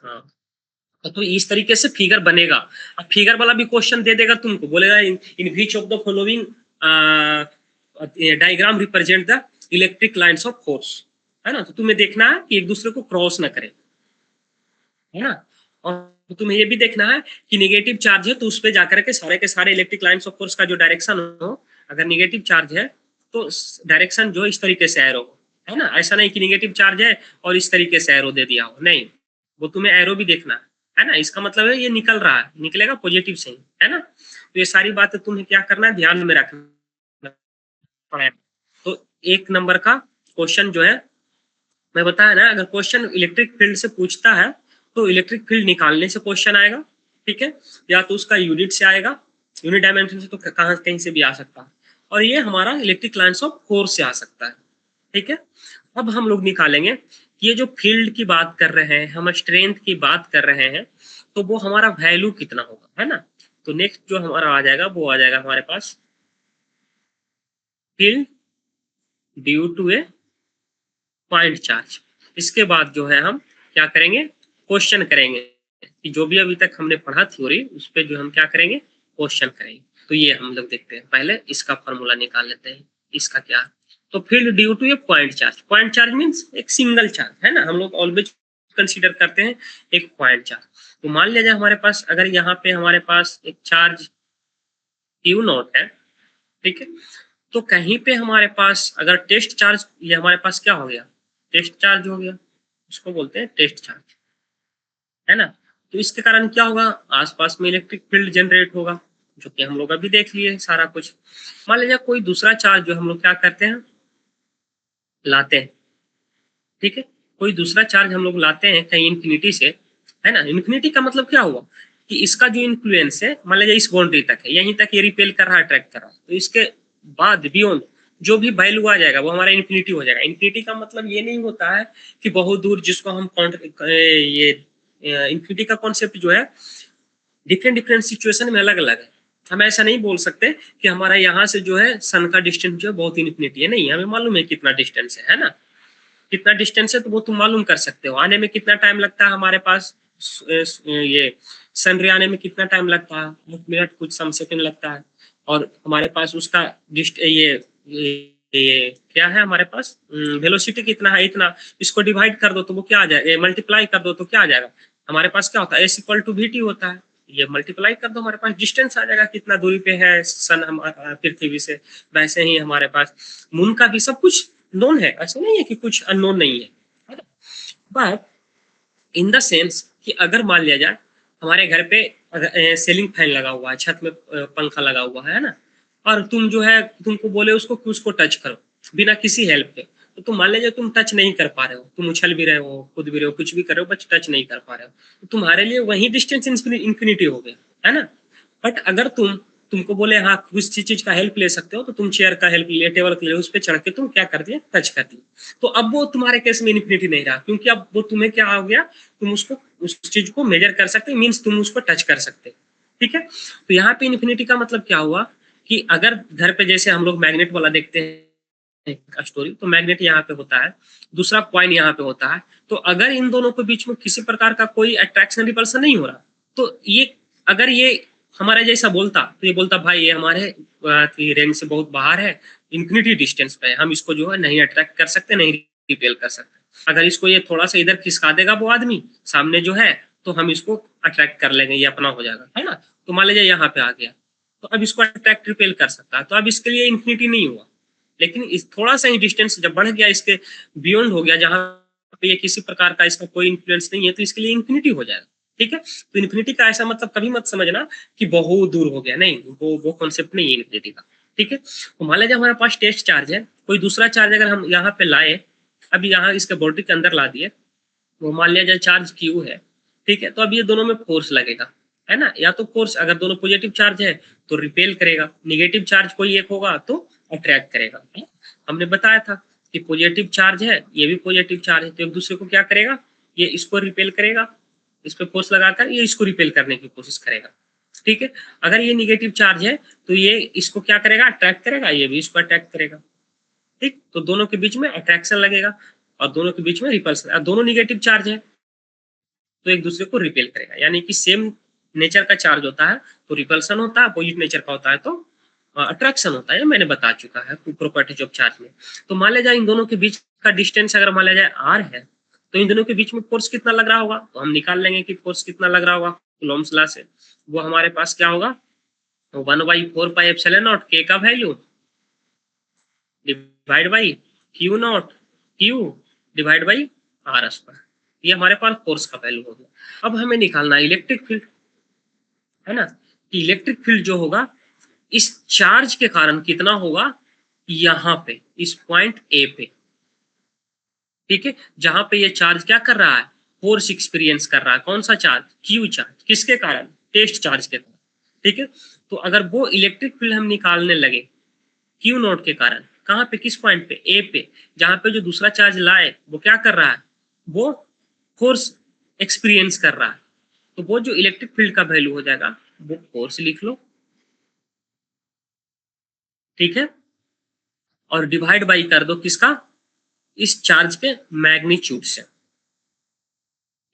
हाँ, तो इस तरीके से फिगर बनेगा। अब फिगर वाला भी क्वेश्चन दे देगा तुमको, बोलेगा in which of the following diagram represent the electric lines of force, है ना। तो तुम्हें देखना है कि एक दूसरे को क्रॉस ना करे, है ना। और तुम्हें ये भी देखना है कि नेगेटिव चार्ज है तो उस पर जाकर के सारे इलेक्ट्रिक लाइन्स ऑफ फोर्स का जो डायरेक्शन हो, अगर नेगेटिव चार्ज है तो डायरेक्शन जो इस तरीके से एरो हो, है ना। ऐसा नहीं कि नेगेटिव चार्ज है और इस तरीके से एरो दे दिया हो, नहीं, वो तुम्हें एरो भी देखना है ना। इसका मतलब है ये निकल रहा है, निकलेगा पॉजिटिव से ही, है ना। तो ये सारी बातें तुम्हें क्या करना है, ध्यान में रखना है। तो 1 नंबर का क्वेश्चन जो है मैं बताया ना, अगर क्वेश्चन इलेक्ट्रिक फील्ड से पूछता है तो इलेक्ट्रिक फील्ड निकालने से क्वेश्चन आएगा, ठीक है, या तो उसका यूनिट से आएगा, यूनिट डायमेंशन से तो कहाँ कहीं से भी आ सकता है, और ये हमारा इलेक्ट्रिक लाइन्स ऑफ फोर्स से आ सकता है, ठीक है। अब हम लोग निकालेंगे कि ये जो फील्ड की बात कर रहे हैं, हम स्ट्रेंथ की बात कर रहे हैं, तो वो हमारा वैल्यू कितना होगा, है ना। तो नेक्स्ट जो हमारा आ जाएगा वो आ जाएगा हमारे पास field due to a point charge. इसके बाद जो है हम क्या करेंगे, क्वेश्चन करेंगे कि जो भी अभी तक हमने पढ़ा थ्योरी, उस पर जो हम क्या करेंगे, क्वेश्चन करेंगे। तो ये हम लोग देखते हैं, पहले इसका फॉर्मूला निकाल लेते हैं, इसका क्या। तो field due to a point charge means एक सिंगल चार्ज, है ना। हम लोग ऑलवेज कंसीडर करते हैं एक पॉइंट चार्ज। तो मान लिया जाए हमारे पास, अगर यहाँ पे हमारे पास एक चार्ज Q नॉट है, ठीक है, तो कहीं पे हमारे पास अगर टेस्ट चार्ज, ये हमारे पास क्या हो गया, टेस्ट चार्ज हो गया, इसको बोलते हैं टेस्ट चार्ज, है ना। तो इसके कारण क्या होगा, आसपास में इलेक्ट्रिक फील्ड जनरेट होगा, जो कि हम लोग अभी देख लिए सारा कुछ। मान लीजिए कोई दूसरा चार्ज जो हम लोग क्या करते हैं, लाते हैं, ठीक है, कोई दूसरा चार्ज हम लोग लाते हैं कहीं इन्फिनिटी से, है ना। इन्फिनिटी का मतलब क्या हुआ कि इसका जो इन्फ्लुएंस है, मान लीजिए इस बाउंड्री तक है, यहीं तक ये रिपेल कर रहा है, अट्रैक्ट कर रहा है, तो इसके बाद बियॉन्ड जो भी वैल्यू आ जाएगा वो हमारा इन्फिनिटी हो जाएगा। इन्फिनिटी का मतलब ये नहीं होता है कि बहुत दूर, जिसको हम ये इन्फिनिटी का कॉन्सेप्ट जो है डिफरेंट डिफरेंट सिचुएशन में अलग अलग है। हम ऐसा नहीं बोल सकते कि हमारा यहाँ से जो है सन का डिस्टेंस जो है बहुत इन्फिनिटी है, नहीं, हमें मालूम है कितना डिस्टेंस है ना, कितना डिस्टेंस है तो वो तुम मालूम कर सकते हो। आने में कितना टाइम लगता है हमारे पास, ये सन रे आने में कितना टाइम लगता है, 1 मिनट कुछ सम सेकंड लगता है, और हमारे पास उसका ये क्या है हमारे पास, वेलोसिटी कितना है, इतना, इसको डिवाइड कर दो तो वो क्या आ जाएगा, मल्टीप्लाई कर दो तो क्या आ जाएगा, हमारे पास क्या होता है, एस इक्वल टू वी होता है, ये मल्टीप्लाई कर दो हमारे पास डिस्टेंस आ जाएगा, कितना दूरी पे है सन हमारा पृथ्वी से। वैसे ही हमारे पास मून का भी सब कुछ नोन है, ऐसा नहीं है कि कुछ अननोन नहीं है। बट इन द सेंस कि अगर मान लिया जाए हमारे घर पे सीलिंग फैन लगा हुआ है, छत में पंखा लगा हुआ है ना, और तुम जो है तुमको बोले उसको कि उसको टच करो बिना किसी हेल्प के, तो तुम मान लीजिए तुम टच नहीं कर पा रहे हो, तुम उछल भी रहे हो, कूद भी रहे हो, कुछ भी कर रहे हो, बट टच नहीं कर पा रहे हो, तो तुम्हारे लिए वही डिस्टेंस इन्फिनिटी हो गया, है ना। बट अगर तुमको बोले हाँ किसी चीज का हेल्प ले सकते हो, तो तुम चेयर का हेल्प ले, टेबल का ले, उस पर चढ़ के तुम क्या कर दिए, टच कर दिए, तो अब वो तुम्हारे केस में इन्फिनिटी नहीं रहा, क्योंकि अब वो तुम्हें क्या हो गया, तुम उसको उस चीज को मेजर कर सकते, मीन्स तुम उसको टच कर सकते, ठीक है। तो यहाँ पे इन्फिनिटी का मतलब क्या हुआ कि अगर घर पे जैसे हम लोग मैग्नेट वाला देखते हैं स्टोरी, तो मैग्नेट यहाँ पे होता है, दूसरा कॉइन यहाँ पे होता है, तो अगर इन दोनों के बीच में किसी प्रकार का कोई अट्रैक्शन रिपल्सन नहीं हो रहा, तो ये अगर ये हमारा जैसा बोलता, तो ये बोलता भाई ये हमारे रेंज से बहुत बाहर है, इन्फिनिटी डिस्टेंस पे है, हम इसको जो है नहीं अट्रैक्ट कर सकते, नहीं रिपेल कर सकते। अगर इसको ये थोड़ा सा इधर खिसका देगा वो आदमी सामने जो है, तो हम इसको अट्रैक्ट कर लेंगे, ये अपना हो जाएगा, है ना। तो मान लीजिए यहाँ पे आ गया, तो अब इसको अट्रैक्ट रिपेल कर सकता है, तो अब इसके लिए इन्फिनिटी नहीं हुआ, लेकिन इस थोड़ा सा ही डिस्टेंस जब बढ़ गया, इसके बियॉन्ड हो गया, जहां पे ये किसी प्रकार का इसका कोई इन्फ्लुएंस नहीं है, तो इसके लिए इन्फिनिटी हो जाएगा, ठीक है। तो इन्फिनिटी का ऐसा मतलब कभी मत समझना कि बहुत दूर हो गया, नहीं, वो कॉन्सेप्ट नहीं है इन्फिनिटी का, ठीक है। तो मान लीजिए हमारे पास टेस्ट चार्ज है, कोई दूसरा चार्ज अगर हम यहाँ पे लाए, अभी यहाँ इसके बॉडी के अंदर ला दिए, वो मान लिया जाए चार्ज Q है, ठीक है, तो अब ये दोनों में फोर्स लगेगा, है ना, या तो फोर्स अगर दोनों पॉजिटिव चार्ज है तो रिपेल करेगा, निगेटिव चार्ज कोई एक होगा तो अट्रैक्ट करेगा। हमने बताया था कि पॉजिटिव चार्ज है, ये भी पॉजिटिव चार्ज है, तो एक दूसरे को क्या करेगा, ये इसको रिपेल करेगा, इस पे फोर्स लगाकर ये इसको रिपेल करने की कोशिश करेगा, ठीक है। अगर ये निगेटिव चार्ज है तो ये इसको क्या करेगा, अट्रैक्ट करेगा, ये भी इसको अट्रैक्ट करेगा, ठीक। तो दोनों के बीच में अट्रैक्शन लगेगा और दोनों के बीच में रिपल्सन, दोनों निगेटिव चार्ज है तो एक दूसरे को रिपेल करेगा, यानी कि सेम नेचर का चार्ज होता है तो रिपल्सन होता है, अपोजिट नेचर का होता है तो अट्रैक्शन होता है, मैंने बता चुका है प्रॉपर्टीज ऑफ चार्ज में। तो मान लिया जाए इन दोनों के बीच का डिस्टेंस अगर मान लिया जाए r है, तो इन दोनों के बीच में फोर्स कितना लग रहा होगा, तो हम निकाल लेंगे कि फोर्स कितना लग रहा होगा कूलॉम्स लॉ से। वो हमारे पास क्या होगा, 1/4 पाई एप्सिलॉन नॉट k का value divide by Q not Q divide by r square, ये हमारे पास फोर्स का वैल्यू हो गया। अब हमें निकालना है इलेक्ट्रिक फील्ड, है ना। इलेक्ट्रिक फील्ड जो होगा इस चार्ज के कारण कितना होगा, यहाँ पे इस पॉइंट ए पे, ठीक है, जहां पे ये चार्ज क्या कर रहा है, फोर्स एक्सपीरियंस कर रहा है, कौन सा चार्ज, Q चार्ज, किसके कारण, टेस्ट चार्ज के कारण, ठीक है। तो अगर वो इलेक्ट्रिक फील्ड हम निकालने लगे Q नॉट के कारण, कहाँ पे, किस पॉइंट पे, ए पे, जहां पे जो दूसरा चार्ज लाए वो क्या कर रहा है, वो फोर्स एक्सपीरियंस कर रहा है, तो वो जो इलेक्ट्रिक फील्ड का वैल्यू हो जाएगा वो फोर्स लिख लो, ठीक है, और डिवाइड बाई कर दो किसका, इस चार्ज के मैग्नीट्यूड से,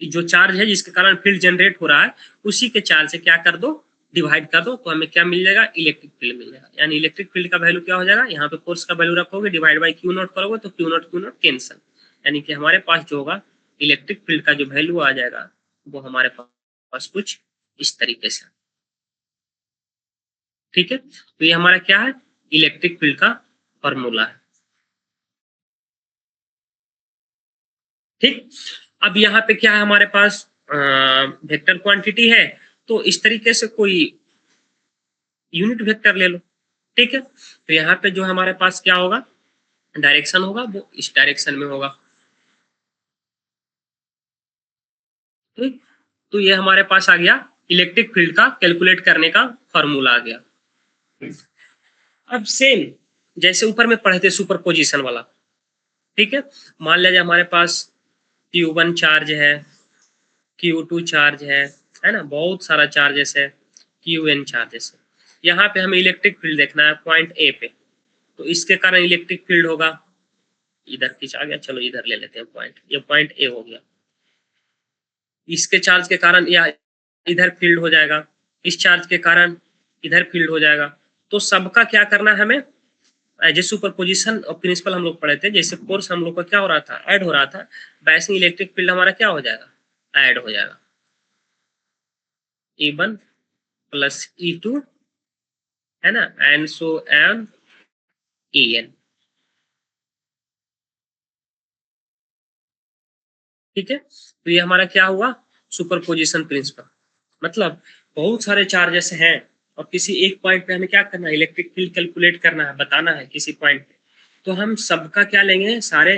जो चार्ज है जिसके कारण फील्ड जनरेट हो रहा है उसी के चार्ज से क्या कर दो, डिवाइड कर दो, तो हमें क्या मिल जाएगा, इलेक्ट्रिक फील्ड मिल जाएगा। यानी इलेक्ट्रिक फील्ड का वैल्यू क्या हो जाएगा, यहाँ पे फोर्स का वैल्यू रखोगे, डिवाइड बाई Q नॉट करोगे तो Q नॉट कैंसल, यानी कि हमारे पास जो होगा इलेक्ट्रिक फील्ड का जो वैल्यू आ जाएगा वो हमारे पास कुछ इस तरीके से, ठीक है। तो ये हमारा क्या है, इलेक्ट्रिक फील्ड का फॉर्मूला है, ठीक। अब यहाँ पे क्या है हमारे पास, वेक्टर क्वांटिटी है, तो इस तरीके से कोई यूनिट वेक्टर ले लो, ठीक है। तो यहाँ पे जो हमारे पास क्या होगा, डायरेक्शन होगा वो इस डायरेक्शन में होगा, ठीक। तो ये हमारे पास आ गया इलेक्ट्रिक फील्ड का कैलकुलेट करने का फॉर्मूला आ गया। अब सेम जैसे ऊपर में पढ़े थे सुपरपोजिशन वाला, ठीक है। मान लीजिए हमारे पास Q1 चार्ज है, Q2 चार्ज है ना, बहुत सारा चार्जेस है, Qn चार्जेस है। यहाँ पे हमें इलेक्ट्रिक फील्ड देखना है पॉइंट ए पे, तो इसके कारण इलेक्ट्रिक फील्ड होगा, इधर किस आ गया, चलो इधर ले लेते हैं पॉइंट, ये पॉइंट ए हो गया। इसके चार्ज के कारण या इधर फील्ड हो जाएगा, इस चार्ज के कारण इधर फील्ड हो जाएगा। तो सबका क्या करना है हमें, as a superposition of principle हम लोग पढ़े थे, जैसे फोर्स हम लोग का क्या हो रहा था, ऐड हो रहा था, वैसे इलेक्ट्रिक फील्ड हमारा क्या हो जाएगा, ऐड हो जाएगा। E1 प्लस E2 है ना, एंड सो एन En, ठीक है। तो ये हमारा क्या हुआ, सुपरपोजिशन प्रिंसिपल। मतलब बहुत सारे चार्जेस हैं और किसी एक पॉइंट पे हमें क्या करना है, इलेक्ट्रिक फील्ड कैलकुलेट करना है, बताना है किसी पॉइंट पे। तो हम सबका क्या लेंगे, सारे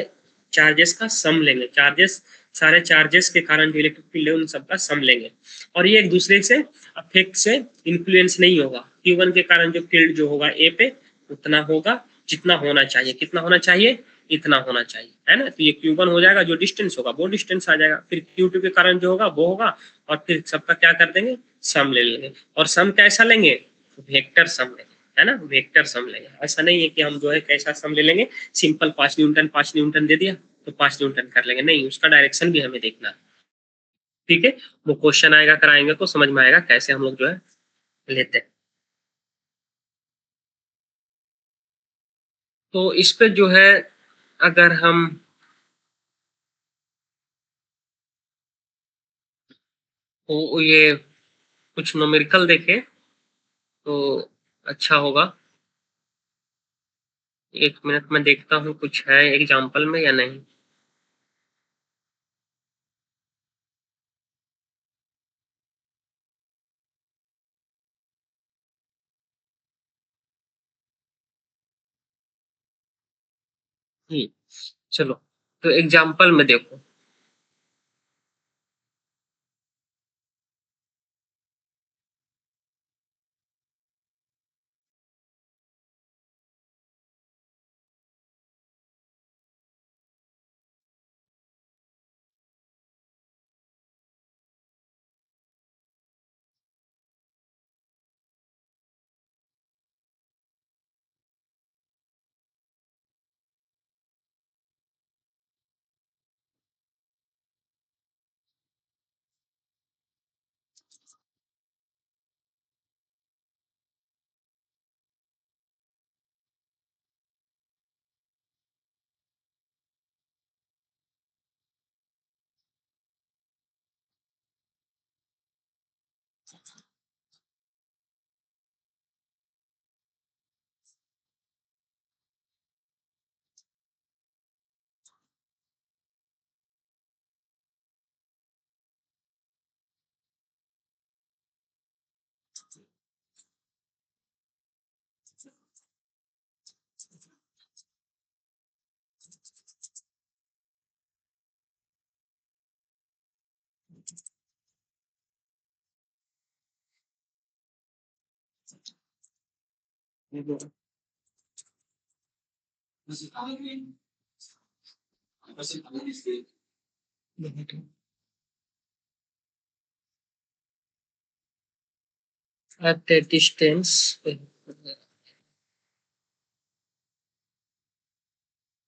चार्जेस का सम लेंगे, चार्जेस, सारे चार्जेस के कारण जो इलेक्ट्रिक फील्ड है उन सबका सम लेंगे, और ये एक दूसरे से अफेक्ट से इन्फ्लुएंस नहीं होगा। Q1 के कारण जो फील्ड जो होगा ए पे उतना होगा जितना होना चाहिए, कितना होना चाहिए, इतना होना चाहिए, है ना। तो ये Q1 हो जाएगा, जो डिस्टेंस होगा वो डिस्टेंस आ जाएगा, फिर Q2 के कारण जो होगा वो होगा, और फिर सबका क्या कर देंगे, सम ले लेंगे। और सम कैसा लेंगे, वेक्टर सम लेंगे, है ना, वेक्टर सम लेंगे। ऐसा नहीं है कि हम जो है कैसा सम ले लेंगे, सिंपल 5 न्यूटन दे दिया तो 5 न्यूटन कर लेंगे, नहीं, उसका डायरेक्शन भी हमें देखना है, ठीक है। वो क्वेश्चन आएगा, कराएंगे तो समझ में आएगा कैसे हम लोग जो है लेते हैं। तो इस पे जो है अगर हम ये कुछ न्यूमेरिकल देखें तो अच्छा होगा। एक मिनट में देखता हूँ कुछ है एग्जाम्पल में या नहीं। चलो, तो एग्जाम्पल में देखो, at a distance,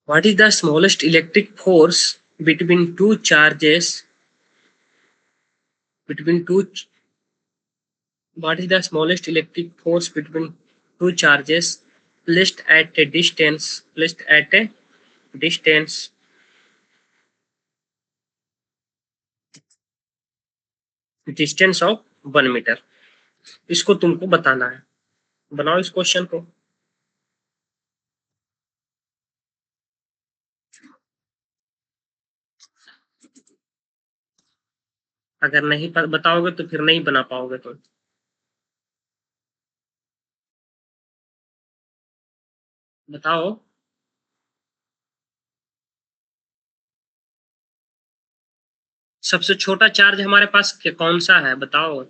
what is the smallest electric force between two charges, between two what is the smallest electric force between two charges placed at a distance, placed at a distance distance of 1 metre, इसको तुमको बताना है। बनाओ इस question को। अगर नहीं बताओगे तो फिर नहीं बना पाओगे तुम। बताओ। सबसे छोटा चार्ज हमारे पास कौन सा है, बताओ।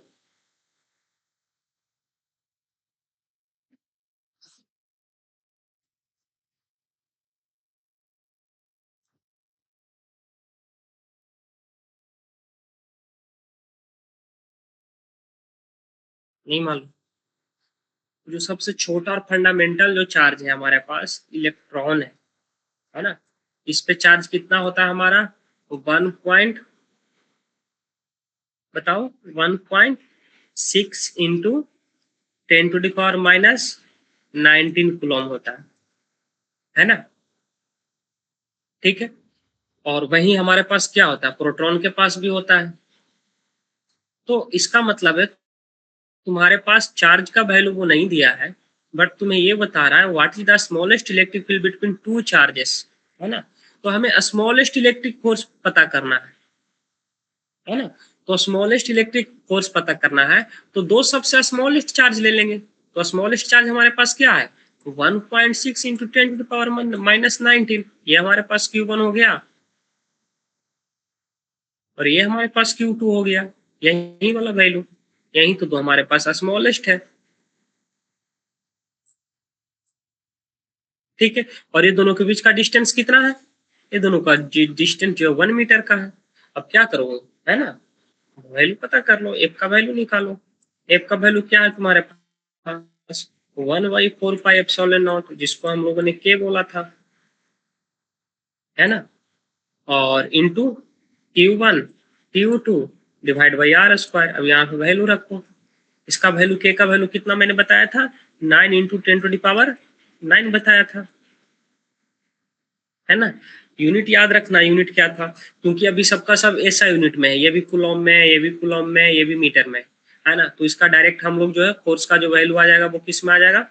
नहीं मालूम। जो सबसे छोटा और फंडामेंटल जो चार्ज है हमारे पास, इलेक्ट्रॉन है ना। इस पे चार्ज कितना होता है हमारा, 1 बताओ, 1.6 इंटू 10⁻⁻19 कूलम होता है ना। ठीक है। और वही हमारे पास क्या होता है, प्रोटॉन के पास भी होता है। तो इसका मतलब है तुम्हारे पास चार्ज का वैल्यू वो नहीं दिया है, बट तुम्हें ये बता रहा है what is the smallest electric field between two charges, है ना। तो हमें स्मॉलेस्ट इलेक्ट्रिक फोर्स पता करना है ना। तो स्मॉलेस्ट इलेक्ट्रिक फोर्स पता करना है, तो दो सबसे स्मॉलेस्ट चार्ज ले लेंगे। तो स्मॉलेस्ट चार्ज हमारे पास क्या है, 1.6 इंटू 10⁻⁻19, ये हमारे पास Q1 हो गया, और ये हमारे पास Q2 हो गया, यही वाला वैल्यू। यही तो हमारे पास स्मॉलेस्ट है। ठीक है। और ये दोनों के बीच का डिस्टेंस कितना है, ये दोनों का डिस्टेंस जो 1 मीटर का है। अब क्या करो, है ना, वैल्यू पता कर लो, एफ का वैल्यू निकालो। एफ का वैल्यू क्या है तुम्हारे पास, 1/4πε0, जिसको हम लोगों ने के बोला था, है ना। और into Q1 Q2 divide by R²। अब यहाँ पे वैल्यू रखो। इसका वैल्यू, के का वैल्यू कितना मैंने बताया था, 9 इंटू 10⁻9 बताया था, है ना। यूनिट याद रखना, यूनिट क्या था, क्योंकि अभी सबका सब ऐसा यूनिट में है, ये भी कूलम में है, ये भी कूलम में है, ये भी मीटर में है ना। तो इसका डायरेक्ट हम लोग जो है फोर्स का जो वैल्यू आ जाएगा वो किस में आ जाएगा,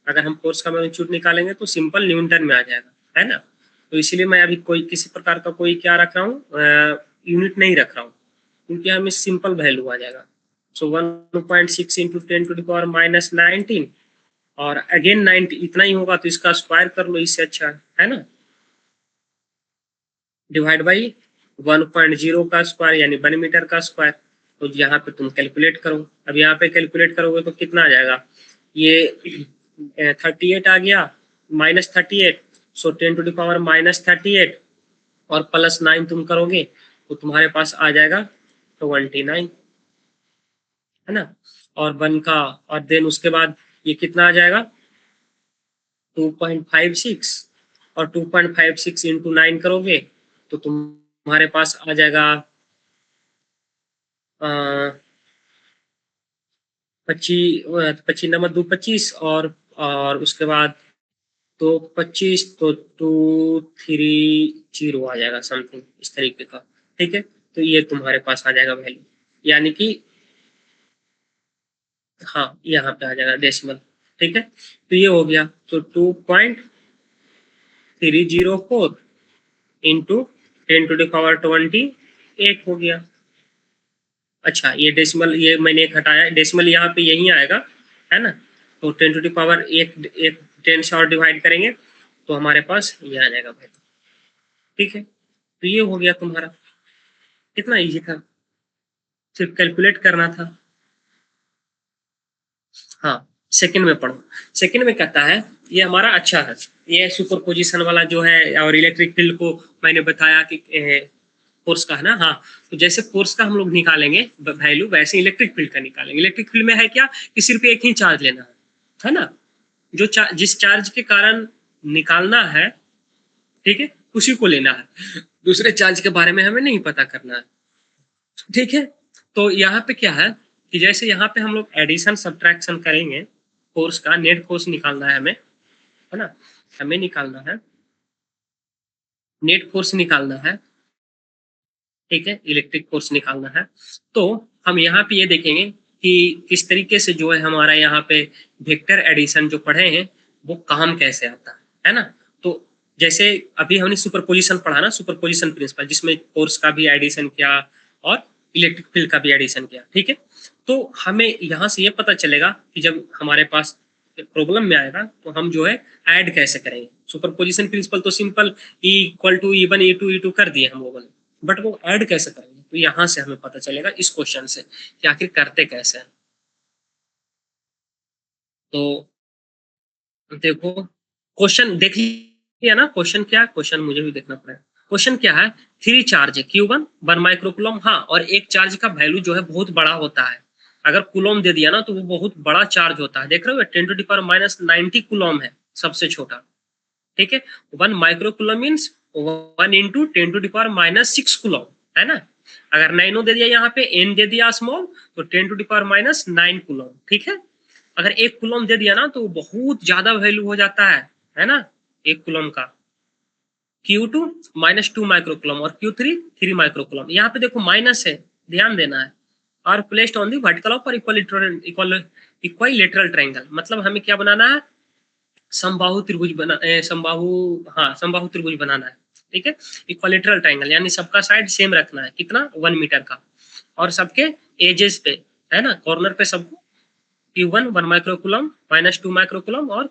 अगर हम फोर्स का मैग्नीट्यूड निकालेंगे तो सिंपल न्यूटन में आ जाएगा, है ना। तो इसीलिए मैं अभी कोई किसी प्रकार का कोई क्या रख रहा हूँ, यूनिट नहीं रख रहा हूँ, क्योंकि हमें सिंपल वैल्यू आ जाएगा। सो 1.6 इंटू 10⁻⁻19, और अगेन 90 इतना ही होगा, तो इसका स्क्वायर कर लो, इससे अच्छा है ना, डिवाइड बाई 1.0 का स्क्वायर यानी 1 मीटर का स्क्वायर। तो यहाँ पे तुम कैलकुलेट करो। अब यहाँ पे कैलकुलेट करोगे तो कितना आ जाएगा, ये 38 आ गया, -38, सो 10⁻⁻38, और +9 तुम करोगे तो तुम्हारे पास आ जाएगा 29, है ना। और 1 का, और देन उसके बाद ये कितना आ जाएगा, 2.56, और 2.56 इंटू 9 करोगे तो तुम्हारे पास आ जाएगा 25, और उसके बाद तो 25, तो 230 आ जाएगा समथिंग इस तरीके का। ठीक है। तो ये तुम्हारे पास आ जाएगा वैल्यू, यानी कि हाँ यहाँ पे आ जाएगा डेसिमल। ठीक है। तो ये हो गया, तो 2.304 इंटू 10⁻28 हो गया। अच्छा, ये डेसिमल, ये मैंने एक हटाया, डेसिमल यहाँ पे यही आएगा, है ना। तो 10⁻1 10 से और डिवाइड करेंगे तो हमारे पास ये आ जाएगा भाई। ठीक है। तो ये हो गया तुम्हारा, कितना इजी था, सिर्फ कैलकुलेट करना था। हाँ, सेकंड में पढ़ो। सेकंड में कहता है, ये हमारा अच्छा है, ये सुपर पोजिशन वाला जो है, और इलेक्ट्रिक फील्ड को मैंने बताया कि फोर्स का है ना। हाँ, तो जैसे फोर्स का हम लोग निकालेंगे वैल्यू, वैसे इलेक्ट्रिक फील्ड का निकालेंगे। इलेक्ट्रिक फील्ड में है क्या, कि सिर्फ एक ही चार्ज लेना है ना, जो जिस चार्ज के कारण निकालना है, ठीक है, उसी को लेना है, दूसरे चार्ज के बारे में हमें नहीं पता करना है। ठीक है। तो यहाँ पे क्या है, कि जैसे यहाँ पे हम लोग एडिशन सब्ट्रैक्शन करेंगे, फोर्स का नेट फोर्स निकालना है हमें, है ना, हमें निकालना है, नेट फोर्स निकालना है। ठीक है, इलेक्ट्रिक फोर्स निकालना है। तो हम यहाँ पे ये देखेंगे कि किस तरीके से जो है हमारा यहाँ पे वेक्टर एडिशन जो पढ़े हैं वो काम कैसे आता है ना। तो जैसे अभी हमने सुपरपोजिशन पढ़ा ना, सुपरपोजिशन प्रिंसिपल, जिसमें फोर्स का भी एडिशन किया और इलेक्ट्रिक फील्ड का भी एडिशन किया, ठीक है। तो हमें यहाँ से ये पता चलेगा कि जब हमारे पास प्रॉब्लम में आएगा तो हम जो है ऐड कैसे करेंगे। सुपरपोजिशन प्रिंसिपल तो simple E equal to E1 E2 E2 कर दिए हम लोगों ने, बट वो ऐड कैसे करेंगे, तो यहाँ से हमें पता चलेगा इस क्वेश्चन से कि आखिर करते कैसे हैं। तो देखो क्वेश्चन देख लिया ना, क्वेश्चन क्या है, क्वेश्चन मुझे भी देखना पड़ेगा। क्वेश्चन क्या है, 3 चार्ज है Q1 1 माइक्रोकूलम, हाँ, और एक चार्ज का वैल्यू जो है बहुत बड़ा होता है। अगर कूलम दे दिया ना तो वो बहुत बड़ा चार्ज होता है, देख रहे हो 10⁻⁻90 कूलम है सबसे छोटा, ठीक है। 1 माइक्रोकूलम मीन्स 1 इंटू 10⁻⁻6 कूलम, है ना। अगर नैनो दे दिया यहाँ पे, n दे दिया स्मॉल, तो 10⁻⁹ कूलम, ठीक है। अगर 1 कूलम दे दिया ना तो बहुत ज्यादा वैल्यू हो जाता है ना, 1 कूलम का। Q2 -2 माइक्रोकूलम और Q3 3 माइक्रोकूलम। यहाँ पे देखो माइनस है, ध्यान देना है। Are placed on the vertical of equilateral triangle, मतलब हमें क्या बनाना है, समबाहु त्रिभुज समबाहु त्रिभुज बनाना है, ठीक है। इक्विलेटरल ट्रायंगल यानी सबका साइड सेम रखना है, कितना 1 मीटर का, और सबके एजेस पे, है ना, कॉर्नर पे सबको Q1 1 माइक्रोकूलम -2 माइक्रोकूलम और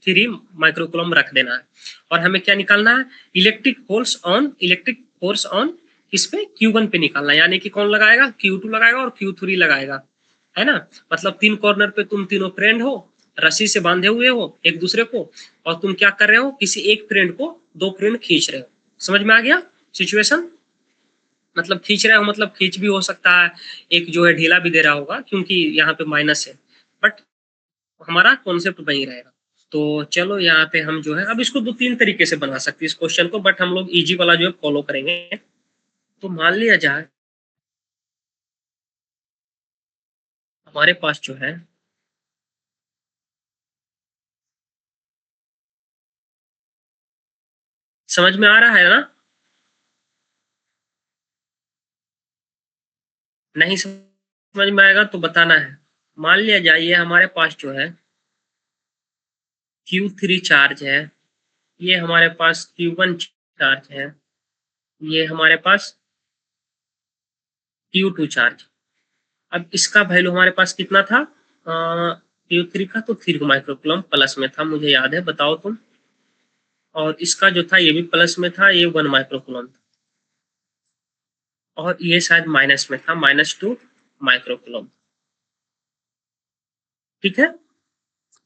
3 माइक्रोकूलम रख देना है। और हमें क्या निकालना है, इलेक्ट्रिक फोर्स ऑन इस पे Q1 पे निकालना है, यानी कि कौन लगाएगा, Q2 लगाएगा और Q3 लगाएगा, है ना। मतलब 3 कॉर्नर पे तुम तीनों फ्रेंड हो, रस्सी से बांधे हुए हो एक दूसरे को, और तुम क्या कर रहे हो, किसी एक फ्रेंड को 2 फ्रेंड खींच रहे हो। समझ में आ गया सिचुएशन, मतलब खींच रहे हो, मतलब खींच भी हो सकता है, एक जो है ढीला भी दे रहा होगा क्योंकि यहाँ पे माइनस है, बट हमारा कॉन्सेप्ट वही रहेगा। तो चलो यहाँ पे हम जो है अब इसको 2-3 तरीके से बना सकते हैं इस क्वेश्चन को, बट हम लोग इजी वाला जो है फॉलो करेंगे। तो मान लिया जाए हमारे पास जो है, समझ में आ रहा है ना, नहीं समझ में आएगा तो बताना है। मान लिया जाए ये हमारे पास जो है Q3 चार्ज है, ये हमारे पास Q1 चार्ज है, ये हमारे पास Q2 चार्ज। अब इसका वैल्यू हमारे पास कितना था, Q3 का तो 3 माइक्रोकूलम प्लस में था, मुझे याद है, बताओ तुम। और इसका जो था ये भी प्लस में था, ये 1 माइक्रोकूलम था, और ये शायद माइनस में था, -2 माइक्रोकूलम, ठीक है।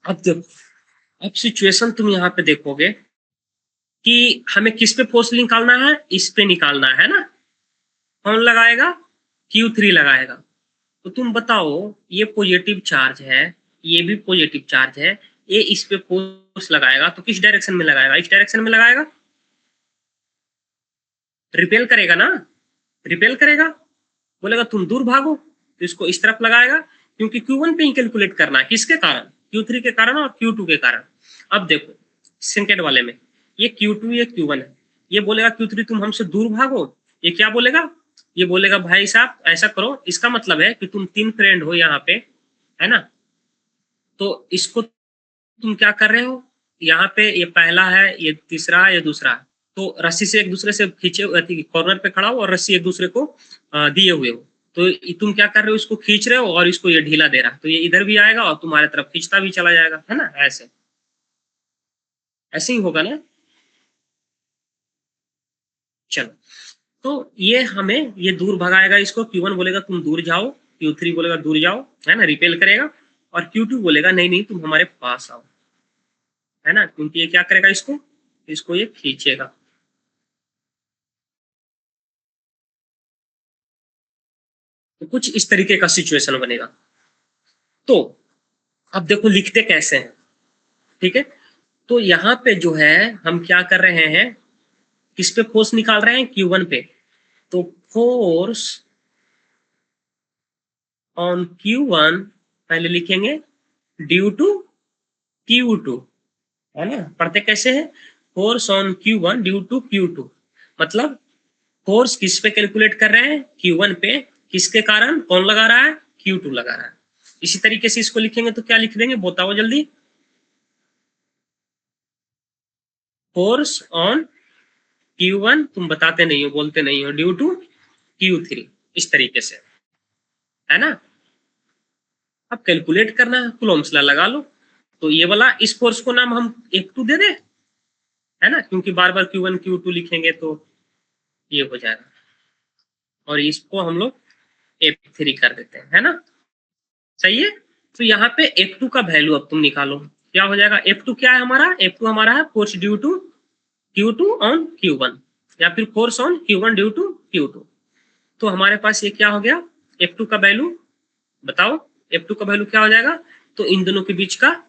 अब देखो, अब सिचुएशन तुम यहाँ पे देखोगे कि हमें किस पे फोर्स निकालना है, इस पे निकालना है ना। कौन लगाएगा, Q3 लगाएगा। तो तुम बताओ, ये पॉजिटिव चार्ज है, ये भी पॉजिटिव चार्ज है, ये इस पे फोर्स लगाएगा तो किस डायरेक्शन में लगाएगा, इस डायरेक्शन में लगाएगा, रिपेल करेगा ना, रिपेल करेगा, बोलेगा तुम दूर भागो, तो इसको इस तरफ लगाएगा, क्योंकि Q1 पे ही कैलकुलेट करना है, किसके कारण, Q3 के कारण और Q2 के कारण। अब देखो सेकेंड वाले में, ये Q2 ये Q1 है, ये बोलेगा Q3 तुम हमसे दूर भागो, ये क्या बोलेगा, ये बोलेगा भाई साहब ऐसा करो, इसका मतलब है कि तुम 3 फ्रेंड हो यहाँ पे, है ना। तो इसको तुम क्या कर रहे हो, यहाँ पे ये पहला है, ये तीसरा है, ये दूसरा है, तो रस्सी से एक दूसरे से खींचे, कॉर्नर पे खड़ा हो और रस्सी एक दूसरे को दिए हुए हो, तो तुम क्या कर रहे हो, इसको खींच रहे हो और इसको ये ढीला दे रहा है, तो ये इधर भी आएगा और तुम्हारे तरफ खींचता भी चला जाएगा, है ना, ऐसे ऐसे ही होगा ना। चलो, तो ये हमें ये दूर भगाएगा, इसको Q1 बोलेगा तुम दूर जाओ, Q3 बोलेगा दूर जाओ, है ना, रिपेल करेगा, और Q2 बोलेगा नहीं नहीं तुम हमारे पास आओ, है ना, क्योंकि ये क्या करेगा, इसको इसको ये खींचेगा। तो कुछ इस तरीके का सिचुएशन बनेगा। तो अब देखो लिखते कैसे हैं, ठीक है। तो यहाँ पे जो है हम क्या कर रहे हैं, किस पे फोर्स निकाल रहे हैं, Q1 पे। तो फोर्स ऑन Q1 पहले लिखेंगे ड्यू टू Q2, है ना, पढ़ते कैसे है, force on Q1 due to Q2, मतलब फोर्स किस पे कैलकुलेट कर रहे हैं, Q1 पे, किसके कारण, कौन लगा रहा है, Q2 लगा रहा है। इसी तरीके से इसको लिखेंगे तो क्या लिख देंगे, बताओ जल्दी, फोर्स ऑन Q1, तुम बताते नहीं हो, बोलते नहीं हो, ड्यू टू Q3, इस तरीके से, है ना। अब कैलकुलेट करना है, कूलम्ब्स लॉ लगा लो। तो ये वाला इस फोर्स को नाम हम F2 दे दे, है ना, क्योंकि बार बार Q1 Q2 लिखेंगे तो ये हो जाएगा, और इसको हम लोग F3 कर देते हैं, है ना, सही है। तो यहाँ पे F2 का वैल्यू अब तुम निकालो, क्या हो जाएगा, F2 क्या है हमारा, F2 हमारा है force due to Q2 on Q1, या फिर force on Q1 due to Q2। तो हमारे पास ये क्या हो गया, F2 का वैल्यू, बताओ F2 का वैल्यू क्या हो जाएगा, तो इन दोनों के बीच का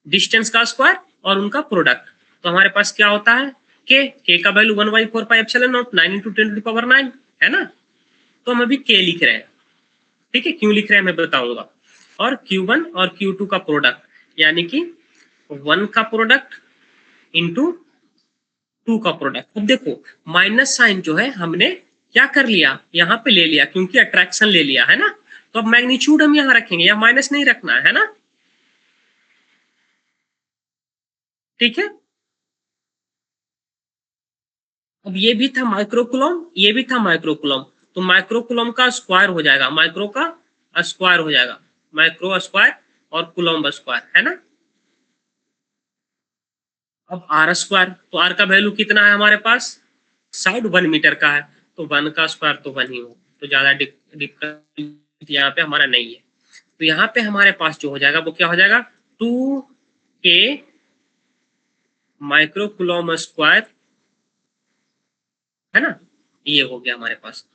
डिस्टेंस का स्क्वायर और उनका प्रोडक्ट। तो हमारे पास क्या होता है, के का वैल्यू 1/4πε0 9 × 10⁹ है ना। तो हम अभी के लिख रहे हैं, ठीक है, क्यों लिख रहे हैं मैं बताऊंगा। और Q1 और Q2 का प्रोडक्ट, यानी कि 1 का प्रोडक्ट इंटू 2 का प्रोडक्ट। अब देखो माइनस साइन जो है हमने क्या कर लिया, यहाँ पे ले लिया, क्योंकि अट्रैक्शन ले लिया, है ना। तो अब मैग्नीट्यूड हम यहाँ रखेंगे, या माइनस नहीं रखना है ना, ठीक है। अब ये भी था माइक्रोकुलम, ये भी था माइक्रोकुलम, तो माइक्रोकुलम का स्क्वायर हो जाएगा, माइक्रो का स्क्वायर हो जाएगा, माइक्रो स्क्वायर और कुलम्ब स्क्वायर, है ना। अब आर स्क्वायर, तो आर का वैल्यू कितना है हमारे पास, साइड 1 मीटर का है, तो 1 का स्क्वायर तो 1 ही हो, तो ज्यादा दिक्कत यहाँ पे हमारा नहीं है। तो यहाँ पे हमारे पास जो हो जाएगा वो क्या हो जाएगा, 2k माइक्रोकुलम स्क्वायर, है ना, ये हो गया हमारे पास।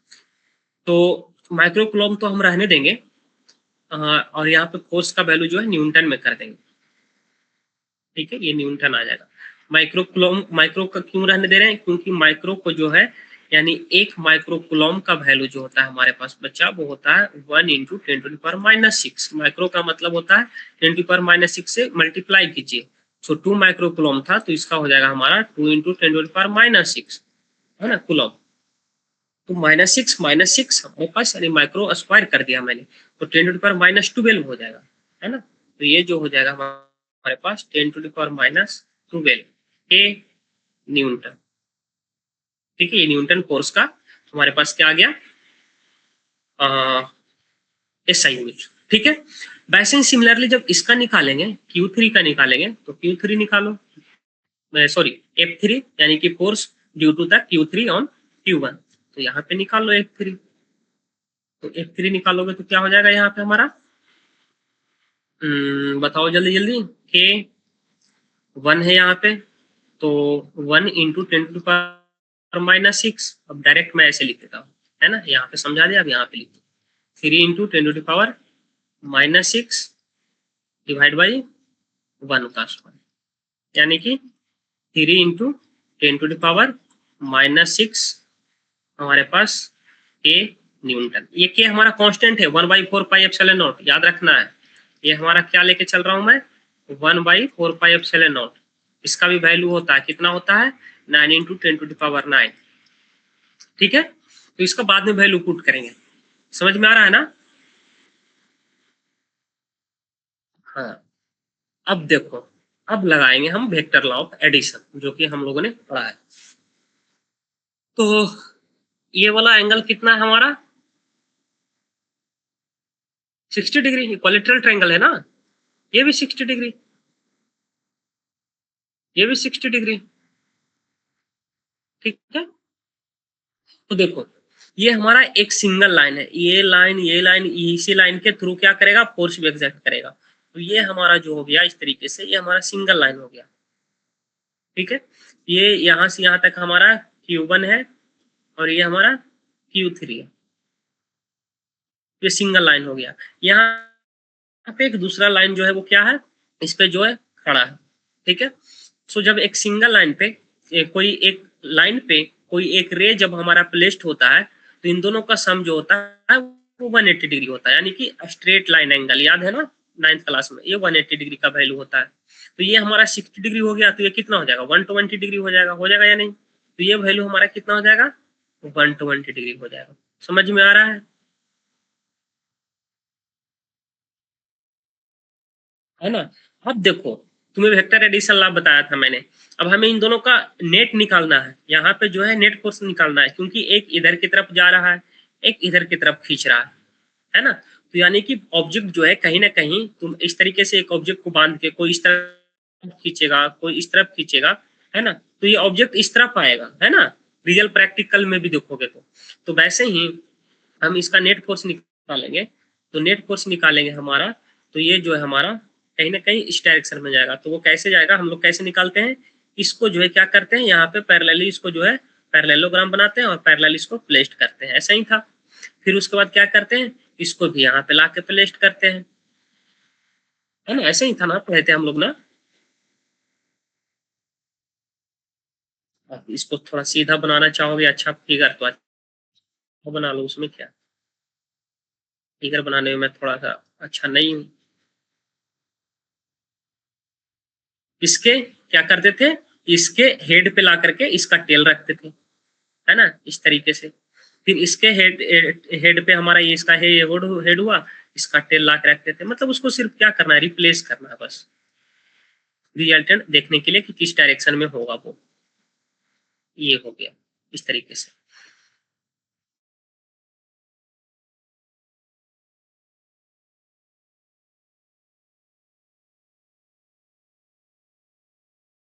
तो माइक्रोकुलम तो हम रहने देंगे, और यहाँ पे फोर्स का वैल्यू जो है न्यूटन में कर देंगे, ठीक है, ये न्यूटन आ जाएगा। माइक्रोकुलम, माइक्रो का क्यों रहने दे रहे हैं, क्योंकि माइक्रो को जो है, यानी एक माइक्रोकुलम का वैल्यू जो होता है हमारे पास बच्चा, वो होता है 1 × 10⁻⁻6। माइक्रो का मतलब होता है 10⁻⁻6 से मल्टीप्लाई कीजिए। सो 2 माइक्रोकुलम था, तो इसका हो जाएगा हमारा 2 × 10⁻⁻6, है ना, कुलम। तो -6 हमारे पास, यानी माइक्रो स्क्वायर कर दिया मैंने, तो 10⁻12 हो जाएगा, है ना। तो ये जो हो जाएगा हमारे पास 10⁻12 के न्यूटन, ठीक है। ये न्यूटन फोर्स का हमारे पास क्या आ गया, SI यूनिट, ठीक है। वैसे ही सिमिलरली जब इसका निकालेंगे, Q3 का निकालेंगे, तो Q3 निकालो, सॉरी F3, यानी कि force due to the Q3 on Q1, तो यहाँ पे निकाल लो F3। तो F3 निकालोगे तो क्या हो जाएगा यहाँ पे हमारा, बताओ जल्दी जल्दी, के 1 है यहाँ पे, तो 1 × 10⁻⁻6। अब डायरेक्ट मैं ऐसे लिख देता हूँ, है ना, यहाँ पे समझा दिया, अब यहाँ पे लिख दो 3 × 10⁻⁻6 डिवाइड बाई 1 का स्क्वायर, यानी कि 3 × 10⁻⁻6 हमारे पास के न्यूटन। ये के हमारा कांस्टेंट है, 1/4πε0, याद रखना है। ये हमारा क्या लेके चल रहा हूं मैं, 1/4πε0। इसका भी वैल्यू होता है, कितना होता है, 9 × 10⁹, ठीक है। तो इसका बाद में वैल्यू पुट करेंगे, समझ में आ रहा है ना। हाँ, अब देखो, अब लगाएंगे हम वेक्टर लॉ ऑफ एडिशन, जो कि हम लोगों ने पढ़ा है। तो ये वाला एंगल कितना है हमारा, 60 डिग्री, इक्विलैटरल ट्रायंगल है ना। ये भी 60 डिग्री, ये भी 60 डिग्री, ठीक है। तो देखो ये हमारा एक सिंगल लाइन है, ये लाइन इसी लाइन के थ्रू क्या करेगा, फोर्स भी एग्जर्ट करेगा। तो ये हमारा जो हो गया इस तरीके से, ये हमारा सिंगल लाइन हो गया, ठीक है। ये यहाँ से यहाँ तक हमारा Q1 है, और ये हमारा Q3 है, ये सिंगल लाइन हो गया। यहाँ पे एक दूसरा लाइन जो है वो क्या है, इस पे जो है खड़ा है, ठीक है। सो जब एक सिंगल लाइन पे कोई एक लाइन पे कोई एक रे जब हमारा प्लेस्ड होता है, तो इन दोनों का सम जो होता है वो 180 डिग्री होता है, यानी कि स्ट्रेट लाइन एंगल, याद है ना 9th क्लास में, ये 180 डिग्री का वैल्यू होता है। तो ये हमारा 60 डिग्री हो गया, तो ये कितना हो जाएगा, 120 डिग्री हो जाएगा या नहीं। तो ये वैल्यू हमारा कितना हो जाएगा, 120 डिग्री हो जाएगा। समझ में आ रहा है, है ना। अब देखो, तुम्हें वेक्टर एडिशन लॉ बताया था मैंने। अब हमें इन दोनों का नेट निकालना है, यहाँ पे जो है नेट फोर्स निकालना है, क्योंकि एक इधर की तरफ जा रहा है, एक इधर की तरफ खींच रहा है ना। तो यानी कि ऑब्जेक्ट जो है कहीं ना कहीं, तुम इस तरीके से एक ऑब्जेक्ट को बांध के, कोई इस तरफ खींचेगा, कोई इस तरफ खींचेगा, है ना, तो ये ऑब्जेक्ट इस तरफ आएगा, है ना। रियल प्रैक्टिकल में भी देखोगे तो वैसे ही हम इसका नेट फोर्स निकालेंगे। तो नेट फोर्स निकालेंगे हमारा, तो ये जो है हमारा कहीं ना कहीं इस डायरेक्शन में जाएगा। तो वो कैसे जाएगा, हम लोग कैसे निकालते हैं, इसको जो है क्या करते हैं, यहाँ पे पैरेलली इसको जो है पैरेललोग्राम बनाते हैं और पैरेलल इसको प्लेस्ड करते हैं, ऐसा ही था। फिर उसके बाद क्या करते हैं, इसको भी यहाँ पे ला के प्लेस्ड करते हैं, है ना। ऐसे ही था ना, पढ़े थे हम लोग ना। अब इसको थोड़ा सीधा बनाना चाहोगे, अच्छा फिगर तो अच्छा बना लो, उसमें क्या। फिगर बनाने में मैं थोड़ा सा अच्छा नहीं हूँ। इसके क्या करते थे, इसके हेड पे ला करके इसका टेल रखते थे, है ना, इस तरीके से। फिर इसके हेड हेड पे हमारा ये इसका हेड हुआ, इसका टेल ला के रखते थे। मतलब उसको सिर्फ क्या करना है, रिप्लेस करना है बस, रिजल्टेंट देखने के लिए कि किस डायरेक्शन में होगा वो। ये हो गया इस तरीके से।